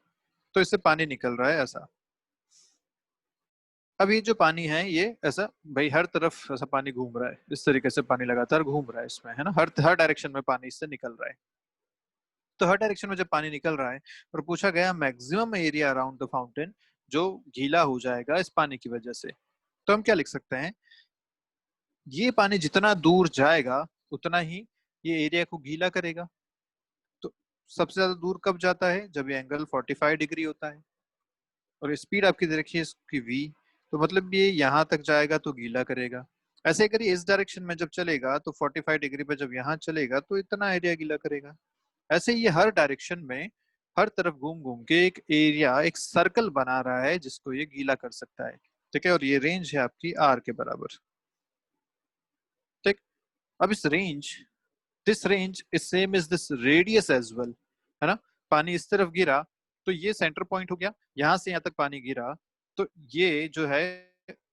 तो इससे पानी निकल रहा है ऐसा, अब ये जो पानी है ये ऐसा भाई हर तरफ ऐसा पानी घूम रहा है, इस तरीके से पानी लगातार घूम रहा है इसमें, है ना, हर हर डायरेक्शन में पानी इससे निकल रहा है। तो हर डायरेक्शन में जब पानी निकल रहा है और पूछा गया maximum area around the fountain जो गीला हो जाएगा इस पानी की वजह से, तो हम क्या लिख सकते हैं, ये पानी जितना दूर जाएगा उतना ही ये एरिया को गीला करेगा। तो सबसे ज्यादा दूर कब जाता है, जब ये एंगल 45 डिग्री होता है, और स्पीड आपकी दे रखी है इसकी v, तो मतलब ये यहाँ तक जाएगा तो गीला करेगा। ऐसे अगर ये इस डायरेक्शन में जब चलेगा तो 45 डिग्री पे जब यहाँ चलेगा तो इतना एरिया गीला करेगा। ऐसे ये हर डायरेक्शन में हर तरफ घूम घूम के एक एरिया एक सर्कल बना रहा है जिसको ये गीला कर सकता है। ठीक है, और ये रेंज है आपकी r के बराबर। ठीक, अब इस range, this range is same is this radius as well, है ना। पानी इस तरफ गिरा तो ये सेंटर पॉइंट हो गया, यहां से यहां तक पानी गिरा, तो ये जो है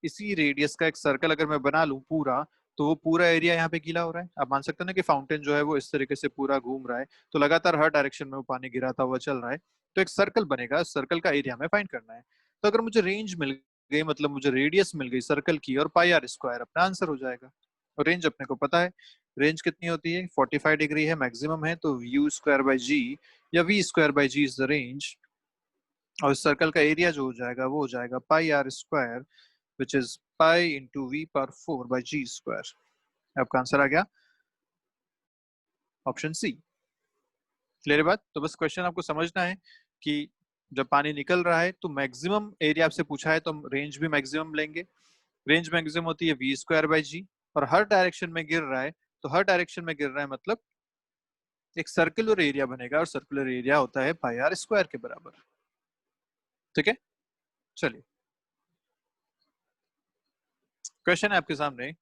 इसी रेडियस का एक सर्कल अगर मैं बना लूं पूरा, तो वो पूरा एरिया यहाँ पे गीला हो रहा है। आप मान सकते हो ना कि फाउंटेन जो है वो इस तरीके से पूरा घूम रहा है, तो लगातार हर डायरेक्शन में वो पानी गिराता हुआ चल रहा है, तो एक सर्कल बनेगा, सर्कल का एरिया हमें फाइंड करना है। तो अगर मुझे रेंज मिल गई, मतलब मुझे रेडियस मिल गई सर्कल की, और पाई आर स्क्वायर अपना आंसर हो जाएगा। और रेंज अपने को पता है, रेंज कितनी होती है, 45 डिग्री है, मैक्सिमम है, तो यू स्क्वायर बाई जी या V square by G is the range. और इस सर्कल का एरिया जो हो जाएगा वो हो जाएगा pi r square, which is pi into v power 4 by g square. आपका आंसर आ गया ऑप्शन सी। क्लियर बात। तो बस क्वेश्चन आपको समझना है कि जब पानी निकल रहा है तो मैक्सिमम एरिया आपसे पूछा है तो हम रेंज भी मैक्सिमम लेंगे। रेंज मैक्सिमम होती है वी स्क्वायर बाई जी, और हर डायरेक्शन में गिर रहा है, तो हर डायरेक्शन में गिर रहा है मतलब एक सर्कुलर एरिया बनेगा, और सर्कुलर एरिया होता है पाई आर स्क्वायर के बराबर। ठीक है, चलिए क्वेश्चन है आपके सामने।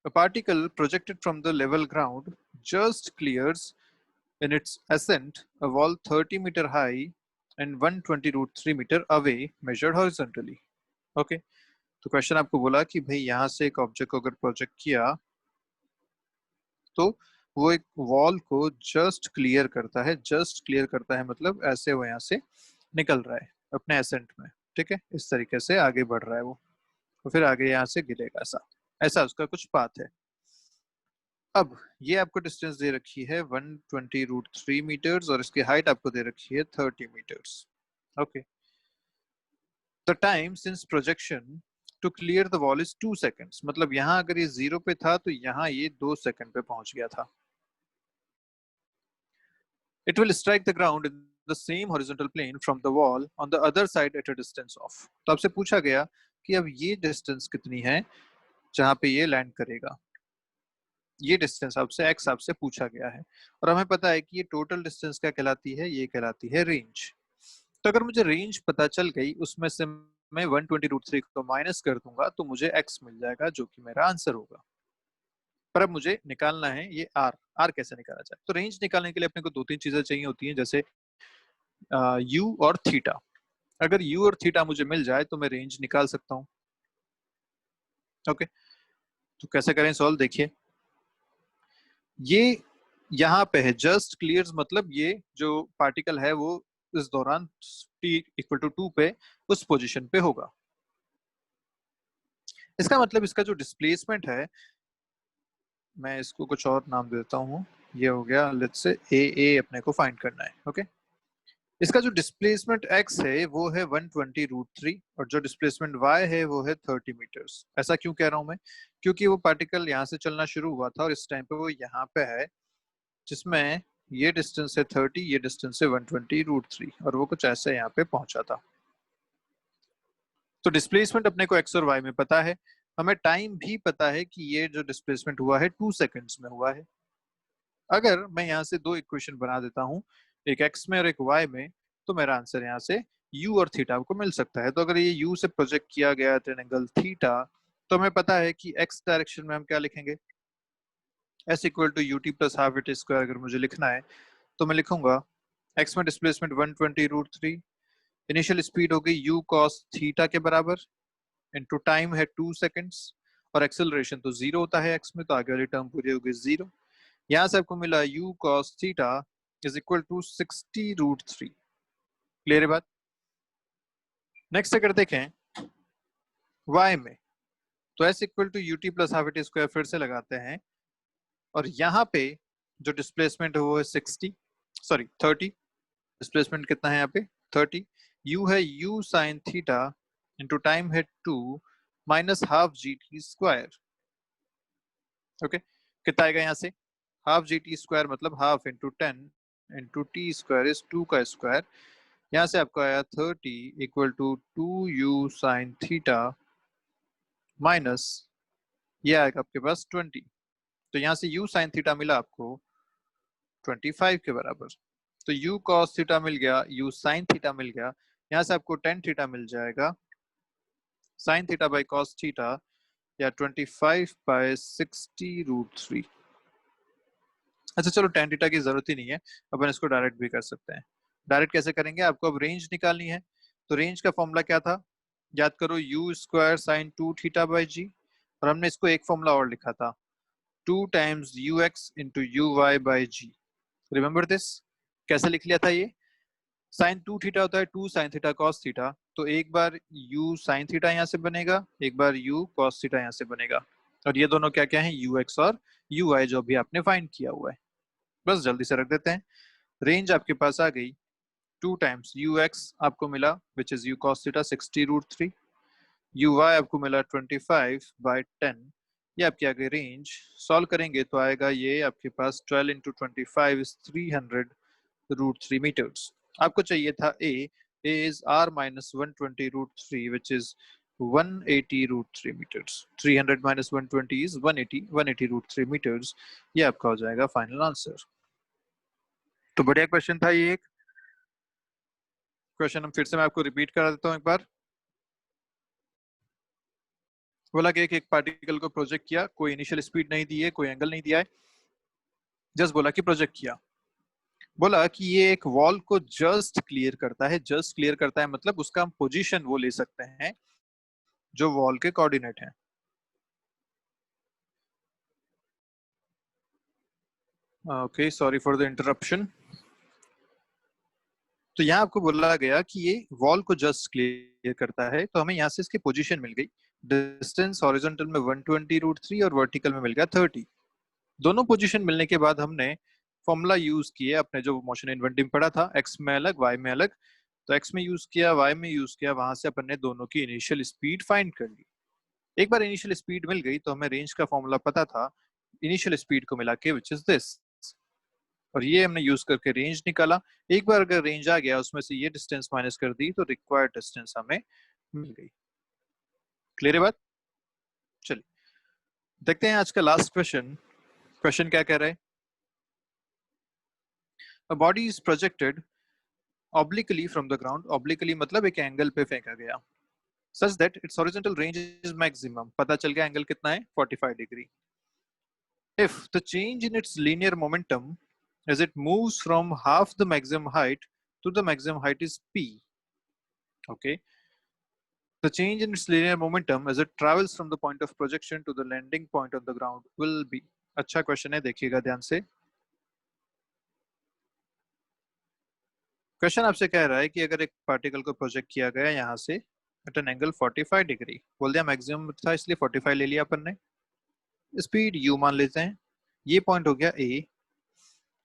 A particle projected from the level ground just clears in its ascent a wall 30-meter high and 120 root 3 meter away measured horizontally. Okay, तो क्वेश्चन आपको बोला कि भाई यहाँ से एक ऑब्जेक्ट को अगर प्रोजेक्ट किया तो वो एक वॉल को जस्ट क्लियर करता है, जस्ट क्लियर करता है मतलब ऐसे वो यहाँ से निकल रहा है अपने एसेंट में। ठीक है, इस तरीके से आगे बढ़ रहा है वो, तो फिर आगे यहाँ से गिरेगा, ऐसा ऐसा उसका कुछ पाथ है। अब ये आपको डिस्टेंस दे रखी है 120 रूट 3 मीटर्स, और इसकी हाइट आपको दे रखी है 30 metres. Okay, the time since projection to clear the wall is 2 seconds, मतलब यहाँ अगर ये 0 पे था तो यहाँ ये 2 सेकंड पे पहुंच गया था। It will strike the ground in the same horizontal plane from the wall on the other side at a distance of. तो आपसे पूछा गया कि अब ये डिस्टेंस कितनी है जहां पे ये लैंड करेगा। ये डिस्टेंस आपसे एक्स आपसे पूछा गया है, और हमें पता है कि ये टोटल डिस्टेंस क्या कहलाती है, ये कहलाती है रेंज। तो अगर मुझे रेंज पता चल गई, उसमें से मैं 120 रूट 3 को माइनस कर दूंगा तो मुझे एक्स मिल जाएगा जो कि मेरा आंसर होगा। पर अब मुझे निकालना है ये आर। आर कैसे निकाला जाए, तो रेंज निकालने के लिए अपने को दो तीन चीजें चाहिए होती हैं, जैसे यू और थीटा। अगर यू और थीटा मुझे मिल जाए तो मैं रेंज निकाल सकता हूँ। ओके, तो कैसे करें सॉल्व, देखिए ये यहाँ पे है जस्ट क्लियर, मतलब ये जो पार्टिकल है वो इस दौरान t इक्वल टू 2 पे उस पोजीशन पे होगा। इसका मतलब इसका जो डिस्प्लेसमेंट है, मैं इसको कुछ और नाम देता हूँ, ये हो गया लेट्स से ए अपने को फाइंड करना है। ओके, इसका जो डिस्प्लेसमेंट x है वो है 120 रूट 3, और जो डिस्प्लेसमेंट y है वो है 30 मीटर्स। ऐसा क्यों कह रहा हूं मैं, क्योंकि वो पार्टिकल यहाँ से चलना शुरू हुआ था और इस टाइम पे वो यहाँ पे है, जिसमें ये डिस्टेंस है 30, ये डिस्टेंस है 120 रूट 3, और वो कुछ ऐसे यहाँ पे पहुंचा था। तो डिस्प्लेसमेंट अपने को एक्स और वाई में पता है, हमें टाइम भी पता है कि ये जो डिस्प्लेसमेंट हुआ है 2 सेकंड्स में हुआ है। अगर मैं यहाँ से दो इक्वेशन बना देता हूँ, एक एक्स में और एक वाई में, तो मेरा आंसर यहाँ से यू और थीटा को मिल सकता है। तो अगर ये यू से प्रोजेक्ट किया गया ट्रायंगल थीटा, तो हमें पता है कि एक्स डायरेक्शन में हम क्या लिखेंगे, S equal to U T plus half it square. अगर मुझे लिखना है तो मैं लिखूंगा एक्स में डिस्प्लेसमेंट 120 रूट 3, इनिशियल स्पीड हो गई यू कॉस थीटा के बराबर, इनटू टाइम है 2 सेकंड्स, और एक्सेलरेशन तो जीरो होता है एक्स में, तो आगे वाली टर्म पूरी होगी जीरो। यहाँ से आपको मिला u cos theta is equal to 60 root 3। क्लियर है बात। नेक्स्ट अगर देखें y में, तो s equal to U T plus half T square फिर से लगाते हैं, और यहाँ पे जो डिस्प्लेसमेंट है वो है 30। डिस्प्लेसमेंट कितना है यहाँ पे 30। u है u sine theta into time है 2 minus half g t square. Okay, कितना आएगा यहाँ से, हाफ जी टी स्क्वायर मतलब half into 10 into t square is 2 का स्क्वायर। यहाँ से आपको आया 30 equal to 2u sine theta minus ये आएगा आपके पास 20। तो यहाँ से u साइन थीटा मिला आपको 25 के बराबर। तो u cos थीटा मिल गया, u साइन थीटा मिल गया, यहाँ से आपको tan थीटा मिल जाएगा, sign theta by cos theta या 25 बाय 60√3। अच्छा चलो tan थीटा की जरूरत ही नहीं है, अपन इसको डायरेक्ट भी कर सकते हैं। डायरेक्ट कैसे करेंगे, आपको अब रेंज निकालनी है। तो रेंज का फॉर्मूला क्या था, याद करो u square sine 2 theta by g, और हमने इसको एक फॉर्मूला और लिखा था 2 times ux into u y by g. Remember this, कैसे लिख लिया था ये, साइन 2 थीटा होता है 2 साइन थीटा कॉस थीटा, तो एक बार u साइन थीटा यहाँ से बनेगा, एक बार u कॉस थीटा यहाँ से बनेगा, और ये दोनों क्या क्या है ux और ui जो भी आपने फाइंड किया हुआ है। बस जल्दी से रख देते हैं। रेंज आपके पास आ गई 2 टाइम्स ux आपको मिला विच is u cos theta 60√3, uy आपको मिला 25/10, ये आपकी आ गई रेंज। सॉल्व करेंगे तो आएगा ये आपके पास 12 इंटू 25 इज 300√3 मीटर्स। आपको चाहिए था a is r minus 120√3 which is 180√3 meters। 300 minus 120 is 180√3 meters। ये आपका हो जाएगा फाइनल आंसर। तो बढ़िया क्वेश्चन था ये। एक क्वेश्चन हम फिर से मैं आपको रिपीट करा देता हूँ एक बार। बोला कि एक पार्टिकल को प्रोजेक्ट किया, कोई इनिशियल स्पीड नहीं दी है, कोई एंगल नहीं दिया है, जस्ट बोला कि प्रोजेक्ट किया। बोला कि ये एक वॉल को जस्ट क्लियर करता है। जस्ट क्लियर करता है मतलब उसका हम पोजीशन वो ले सकते हैं जो वॉल के कोऑर्डिनेट हैं। Okay, sorry for the interruption. तो यहाँ आपको बोला गया कि ये वॉल को जस्ट क्लियर करता है, तो हमें यहाँ से इसकी पोजीशन मिल गई। डिस्टेंस हॉरिजॉन्टल में 120√3 और वर्टिकल में मिल गया 30। दोनों पोजीशन मिलने के बाद हमने फॉर्मूला यूज किया, अपने जो मोशन इन्वेंटिंग पढ़ा था, एक्स में अलग वाई में अलग, तो एक्स में यूज किया वाई में यूज किया, वहां से अपन ने दोनों की इनिशियल स्पीड फाइंड कर ली। एक बार इनिशियल स्पीड मिल गई तो हमें रेंज का फॉर्मूला पता था इनिशियल स्पीड को मिला के विच इज दिस, और ये हमने यूज करके रेंज निकाला। एक बार अगर रेंज आ गया उसमें से ये डिस्टेंस माइनस कर दी तो रिक्वायर्ड डिस्टेंस हमें मिल गई। क्लियर है बात। चलिए देखते हैं आज का लास्ट क्वेश्चन। क्वेश्चन क्या कह रहा है, A body is projected obliquely from the ground, obliquely मतलब एक एंगल पे फेंका गया, such that its horizontal range is maximum। पता चल गया एंगल कितना है 45 degree. If the change in its linear momentum as it moves from half the maximum height to the maximum height is p, okay, the change in its linear momentum as it travels from the point of projection to the landing point on the ground will be। अच्छा question है, देखिएगा ध्यान से। Question आपसे कह रहा है कि अगर एक पार्टिकल को प्रोजेक्ट किया गया यहाँ से एट एन एंगल 45 डिग्री, बोल दिया मैक्सिमम था इसलिए 45 ले लिया अपन ने, स्पीड u मान लेते हैं, ये पॉइंट हो गया a,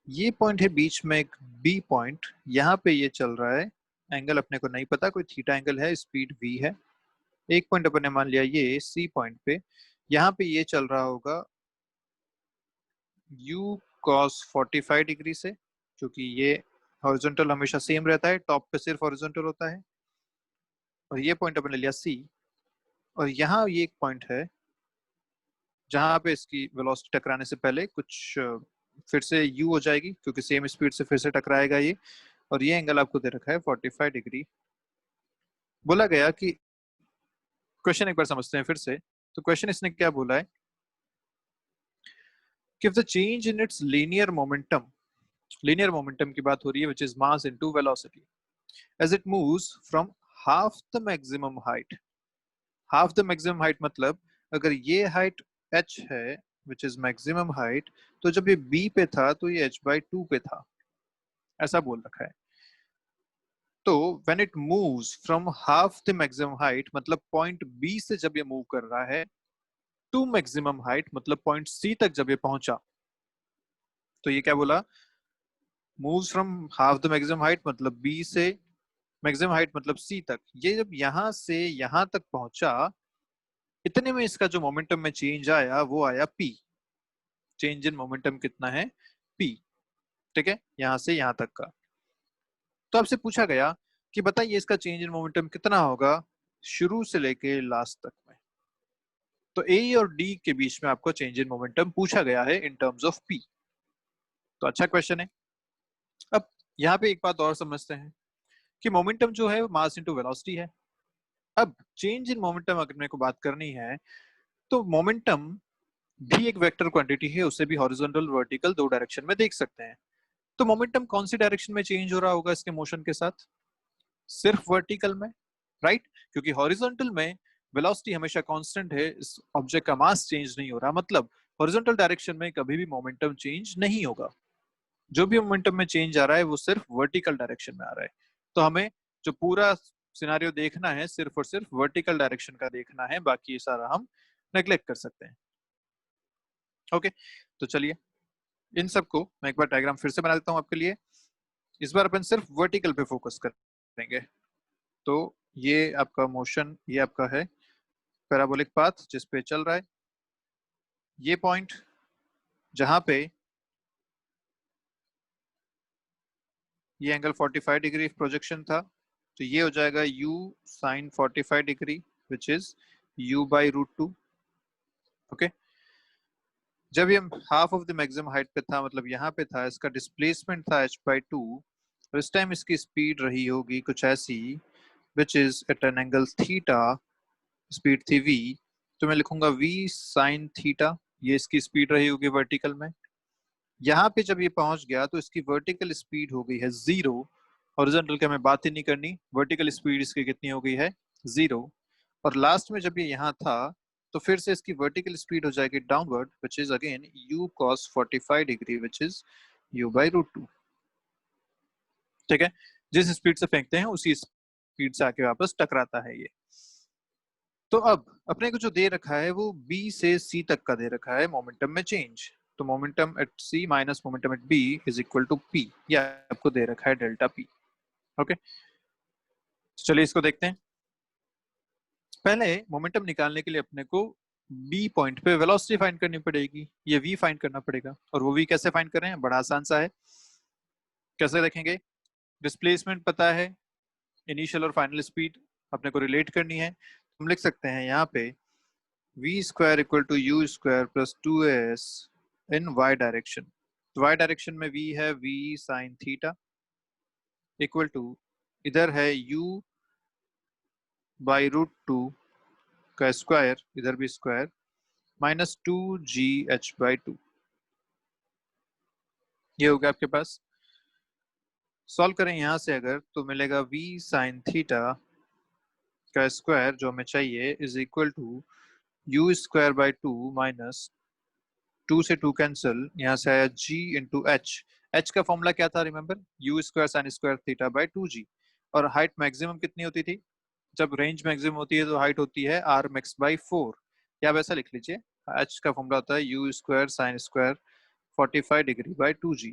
ये पॉइंट है बीच में एक b पॉइंट, यहाँ पे ये चल रहा है, एंगल अपने को नहीं पता, कोई थीटा एंगल है, स्पीड v है। एक पॉइंट अपन ने मान लिया ये c पॉइंट पे, यहाँ पे ये चल रहा होगा u cos 45 डिग्री से, क्योंकि ये हॉरिजॉन्टल हमेशा सेम रहता है, टॉप पे सिर्फ हॉरिजॉन्टल होता है, और ये पॉइंट अपन ने लिया c, और यहाँ ये एक पॉइंट है जहां पे इसकी वेलोसिटी टकराने से पहले कुछ फिर से u हो जाएगी क्योंकि सेम स्पीड से फिर से टकराएगा ये, और ये एंगल आपको दे रखा है 45 डिग्री। बोला गया कि क्वेश्चन एक बार समझते हैं फिर से। तो क्वेश्चन इसने क्या बोला है कि if the change in its linear momentum की बात हो रही है which is mass into velocity as it moves from half the maximum height, half the maximum height मतलब अगर ये हाइट h है which is maximum height, तो जब ये b पे था तो ये h/2 पे था, ऐसा बोल रखा है। तो when it moves from half the maximum height, मतलब पॉइंट बी से जब ये मूव कर रहा है टू मैक्सिमम हाइट, मतलब पॉइंट सी तक जब ये पहुंचा, तो ये क्या बोला, moves from half the maximum height मतलब बी से, मैक्सिमम हाइट मतलब सी तक, ये जब यहां से यहां तक पहुंचा, इतने में इसका जो मोमेंटम में चेंज आया वो आया पी। चेंज इन मोमेंटम कितना है, पी। ठीक है, यहां से यहां तक का। तो आपसे पूछा गया कि बताइए इसका चेंज इन मोमेंटम कितना होगा शुरू से लेके लास्ट तक में। तो ए और डी के बीच में आपको चेंज इन मोमेंटम पूछा गया है इन टर्म्स ऑफ पी। तो अच्छा क्वेश्चन है। अब यहाँ पे एक बात और समझते हैं कि मोमेंटम जो है मास इनटू वेलोसिटी है। अब चेंज इन मोमेंटम अगर मेरे को बात करनी है, तो मोमेंटम भी एक वेक्टर क्वांटिटी है, उसे भी हॉरिजॉन्टल वर्टिकल दो डायरेक्शन में देख सकते हैं। तो मोमेंटम कौन सी डायरेक्शन में चेंज हो रहा होगा इसके मोशन के साथ, सिर्फ वर्टिकल में, राइट? क्योंकि हॉरिजॉन्टल में वेलोसिटी हमेशा कांस्टेंट है, इस ऑब्जेक्ट का मास चेंज नहीं हो रहा, मतलब हॉरिजॉन्टल डायरेक्शन में कभी भी मोमेंटम चेंज नहीं होगा। जो भी मोमेंटम में चेंज आ रहा है वो सिर्फ वर्टिकल डायरेक्शन में आ रहा है। तो हमें जो पूरा सिनारियो देखना है सिर्फ और सिर्फ वर्टिकल डायरेक्शन का देखना है, बाकी ये सारा हम नेग्लेक्ट कर सकते हैं। ओके, तो चलिए इन सबको मैं एक बार डायग्राम फिर से बना देता हूं आपके लिए। इस बार अपन सिर्फ वर्टिकल पे फोकस करेंगे। तो ये आपका मोशन, ये आपका है पैराबोलिक पाथ जिस पे चल रहा है। ये पॉइंट जहां पे ये एंगल 45 डिग्री प्रोजेक्शन था, तो ये हो जाएगा u sin 45 degree which is u by root two. Okay, जब ये half of the maximum height पे था, मतलब यहाँ पे था, इसका डिस्प्लेसमेंट था h बाई टू, और इस टाइम इसकी स्पीड रही होगी कुछ ऐसी which is at an angle theta, speed थी v। तो मैं लिखूंगा v sin थीटा, ये इसकी स्पीड रही होगी वर्टिकल में। यहाँ पे जब ये पहुंच गया तो इसकी वर्टिकल स्पीड हो गई है जीरो, हॉरिजॉन्टल की हमें बात ही नहीं करनी, वर्टिकल स्पीड इसकी कितनी हो गई है, जीरो। और लास्ट में जब ये यहाँ था तो फिर से इसकी वर्टिकल स्पीड हो जाएगी downward which is again u cos 45 degree which is u by root two. ठीक है, जिस स्पीड से फेंकते हैं उसी स्पीड से आके वापस टकराता है ये। तो अब अपने को जो दे रखा है वो B से C तक का दे रखा है मोमेंटम में चेंज। तो momentum at C minus momentum at B is equal to P, या आपको दे रखा है डेल्टा P। ओके, चलिए इसको देखते हैं। पहले मोमेंटम निकालने के लिए अपने को B पॉइंट पे वेलोसिटी फाइंड करनी पड़ेगी, ये V फाइंड करना पड़ेगा। और वो V कैसे फाइंड करें, बड़ा आसान सा है। कैसे देखेंगे, डिस्प्लेसमेंट पता है, इनिशियल और फाइनल स्पीड अपने को रिलेट करनी है। हम लिख सकते हैं यहाँ पे v square equal to you square plus 2s in y direction. तो y डायरेक्शन में v है v sine theta equal to, इधर है u बाई रूट टू का स्क्वायर, इधर भी square, minus 2gh by two. ये हो गया आपके पास। सॉल्व करें यहाँ से अगर, तो मिलेगा v साइन थीटा का स्क्वायर जो हमें चाहिए is equal to you square by two minus 2 से 2 कैंसिल, यहाँ से आया g इंटू एच। एच का फॉर्मूला क्या था remember, U square sine square theta by 2g। और हाइट मैक्सिमम कितनी होती थी, जब रेंज मैक्सिमम होती है तो हाइट होती है आर मैक्स बाई 4, या वैसा लिख लीजिए। एच का फॉर्मूला होता है U square sine square 45 degree by 2g।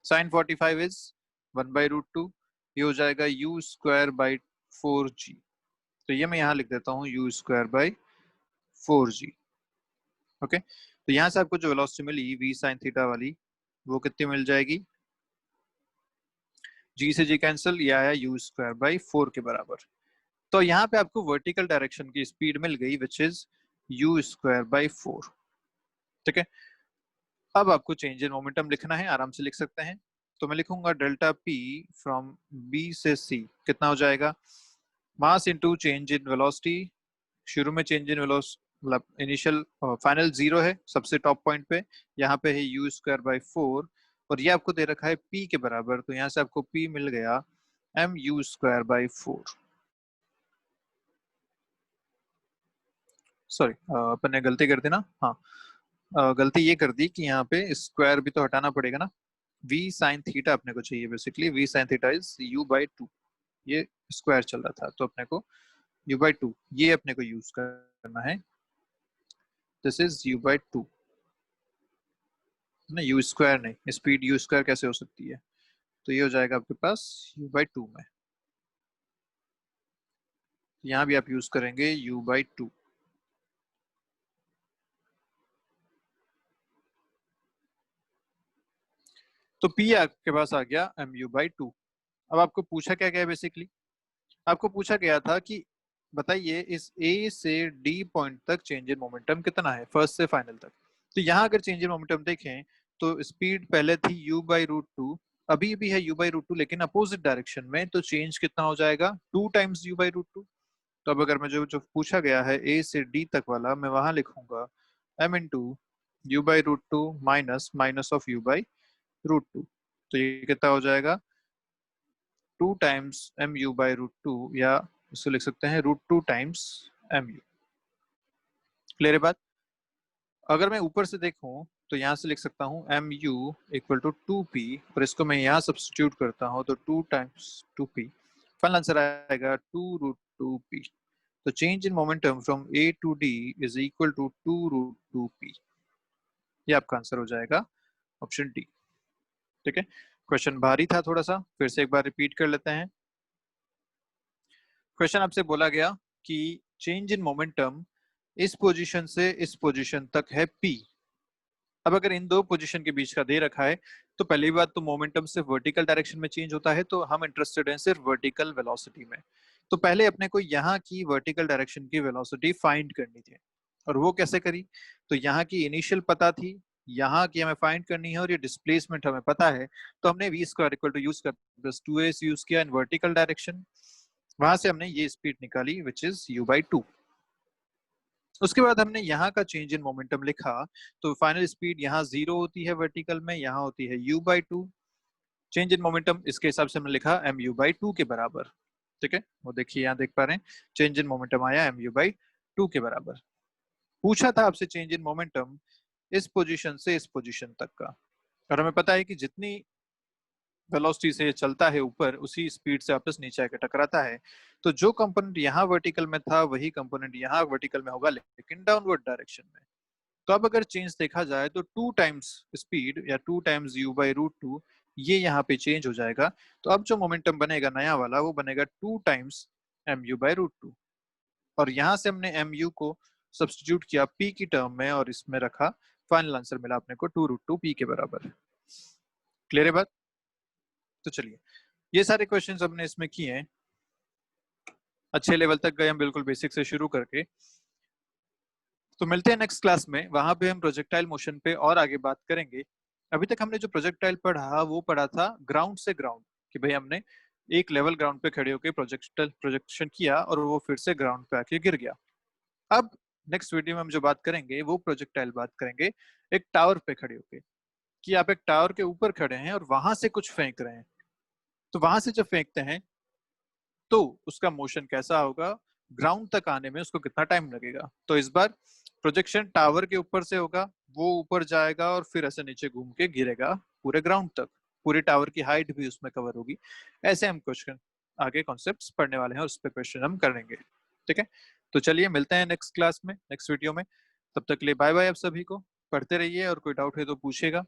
Sine 45 is 1 by root two, ये हो जाएगा यू स्क्वायर बाई 4g। तो ये मैं यहाँ लिख देता हूँ you square by 4g। Okay, तो यहाँ से आपको जो वेलोसिटी मिली v sin थीटा वाली, वो कितनी मिल जाएगी, g से g कैंसिल, ये आया u स्क्वायर बाई 4 के बराबर। तो यहाँ पे आपको वर्टिकल डायरेक्शन की स्पीड मिल गई विच इज u स्क्वायर बाई 4। ठीक है, अब आपको चेंज इन मोमेंटम लिखना है, आराम से लिख सकते हैं। तो मैं लिखूंगा डेल्टा p फ्रॉम b से c कितना हो जाएगा, mass into change in velocity. शुरू में चेंज इन वेलोसिटी मतलब इनिशियल फाइनल जीरो है सबसे टॉप पॉइंट पे, यहाँ पे है यू स्क्वायर बाई 4, और ये आपको दे रखा है p के बराबर, तो यहाँ से आपको p मिल गया m u square by 4। Sorry, अपन ने गलती कर दी ना, हाँ, गलती ये कर दी कि यहाँ पे स्क्वायर भी तो हटाना पड़ेगा ना। v साइन थीटा अपने को चाहिए, basically v sine theta is u by 2। ये स्क्वायर चल रहा था, तो अपने को u/2 ये अपने को यूज करना है। दिस इज u/2 ना, u स्क्वायर नहीं, स्पीड u स्क्वायर कैसे हो सकती है, तो ये हो जाएगा आपके पास u/2 में। यहाँ भी आप यूज करेंगे u/2। तो p आपके पास आ गया mu/2। अब आपको पूछा क्या गया है, बेसिकली आपको पूछा गया था कि बताइए इस A से D पॉइंट तक चेंज इन मोमेंटम कितना है, फर्स्ट से फाइनल तक। तो यहाँ अगर चेंज इन मोमेंटम देखें तो स्पीड पहले थी u/√2, अभी भी है u/√2 लेकिन अपोजिट डायरेक्शन में, तो चेंज कितना हो जाएगा 2 टाइम्स u/√2। तो अब अगर मैं जो जो पूछा गया है A से D तक वाला, मैं वहां लिखूंगा m into u/√2 minus minus of u/√2। तो ये कितना हो जाएगा 2 टाइम्स mu/√2, या इसको लिख सकते हैं √2 टाइम्स mu। क्लियर है बात। अगर मैं ऊपर से देखूं तो यहाँ से लिख सकता हूँ mu इक्वल टू 2p, और इसको मैं यहाँ सब्स्टिट्यूट करता हूँ तो 2 टाइम्स 2p, फाइनल आंसर आएगा 2√2p। तो change in momentum from A to D is equal to 2√2p। ये आपका आंसर हो जाएगा ऑप्शन डी। ठीक है, क्वेश्चन भारी था थोड़ा सा, फिर से एक बार रिपीट कर लेते हैं। क्वेश्चन आपसे बोला गया कि चेंज इन मोमेंटम इस पोजीशन से इस पोजीशन तक है p। अब अगर इन दो पोजीशन के बीच का दे रखा है, तो पहली बात तो मोमेंटम सिर्फ वर्टिकल डायरेक्शन में चेंज होता है, तो हम इंटरेस्टेड हैं सिर्फ वर्टिकल वेलोसिटी में। तो पहले अपने को यहाँ की वर्टिकल डायरेक्शन की वेलोसिटी फाइंड करनी थी, और वो कैसे करी, तो यहाँ की इनिशियल पता थी, यहाँ की हमें फाइंड करनी है, और ये डिस्प्लेसमेंट हमें पता है, तो हमने v square equal to use कर प्लस 2s यूज किया इन वर्टिकल डायरेक्शन, वहां से हमने ये स्पीड निकाली विच इज u/2। उसके बाद हमने यहाँ का चेंज इन मोमेंटम लिखा, तो फाइनल स्पीड यहाँ 0 होती है वर्टिकल में, यहाँ होती है u/2। चेंज इन मोमेंटम इसके हिसाब से हमने लिखा mu/2 के बराबर। ठीक है, वो देखिए यहाँ देख पा रहे हैं, चेंज इन मोमेंटम आया mu/2 के बराबर। पूछा था आपसे चेंज इन मोमेंटम इस पोजीशन से इस पोजीशन तक का, और हमें पता है कि जितनी वेलोसिटी से चलता है ऊपर, उसी स्पीड से वापस नीचे आकर टकराता है। तो जो कंपोनेंट यहाँ वर्टिकल में था वही कंपोनेंट यहाँ वर्टिकल में होगा, लेकिन डाउनवर्ड डायरेक्शन में। तो अब अगर चेंज देखा जाए तो 2 टाइम्स स्पीड या 2 टाइम्स u/√2 ये यहाँ पे चेंज हो जाएगा। तो अब जो मोमेंटम बनेगा नया वाला, वो बनेगा 2 टाइम्स mu/√2, और यहाँ से हमने mu को सब्स्टिट्यूट किया p की टर्म में और इसमें रखा, फाइनल आंसर मिला अपने को 2√2p के बराबर। क्लियर है बात। तो चलिए, ये सारे क्वेश्चंस हमने इसमें किए हैं, अच्छे लेवल तक गए हम बिल्कुल बेसिक से शुरू करके। तो मिलते हैं नेक्स्ट क्लास में, वहां पे हम प्रोजेक्टाइल मोशन पे और आगे बात करेंगे। अभी तक हमने जो प्रोजेक्टाइल पढ़ा वो पढ़ा था ग्राउंड से ग्राउंड, कि भाई हमने एक लेवल ग्राउंड पे खड़े होकर प्रोजेक्शन किया और वो फिर से ग्राउंड पे आके गिर गया। अब नेक्स्ट वीडियो में हम जो बात करेंगे वो प्रोजेक्टाइल बात करेंगे एक टावर पे खड़े होके, कि आप एक टावर के ऊपर खड़े हैं और वहां से कुछ फेंक रहे हैं। तो वहां से जब फेंकते हैं तो उसका मोशन कैसा होगा, ग्राउंड तक आने में उसको कितना टाइम लगेगा। तो इस बार प्रोजेक्शन टावर के ऊपर से होगा, वो ऊपर जाएगा और फिर ऐसे नीचे घूम के गिरेगा पूरे ग्राउंड तक, पूरे टावर की हाइट भी उसमें कवर होगी। ऐसे हम क्वेश्चन आगे कॉन्सेप्ट्स पढ़ने वाले हैं और उस पर क्वेश्चन हम करेंगे। ठीक है, तो चलिए मिलते हैं नेक्स्ट क्लास में, नेक्स्ट वीडियो में। तब तक के लिए बाय बाय आप सभी को, पढ़ते रहिए और कोई डाउट है तो पूछेगा।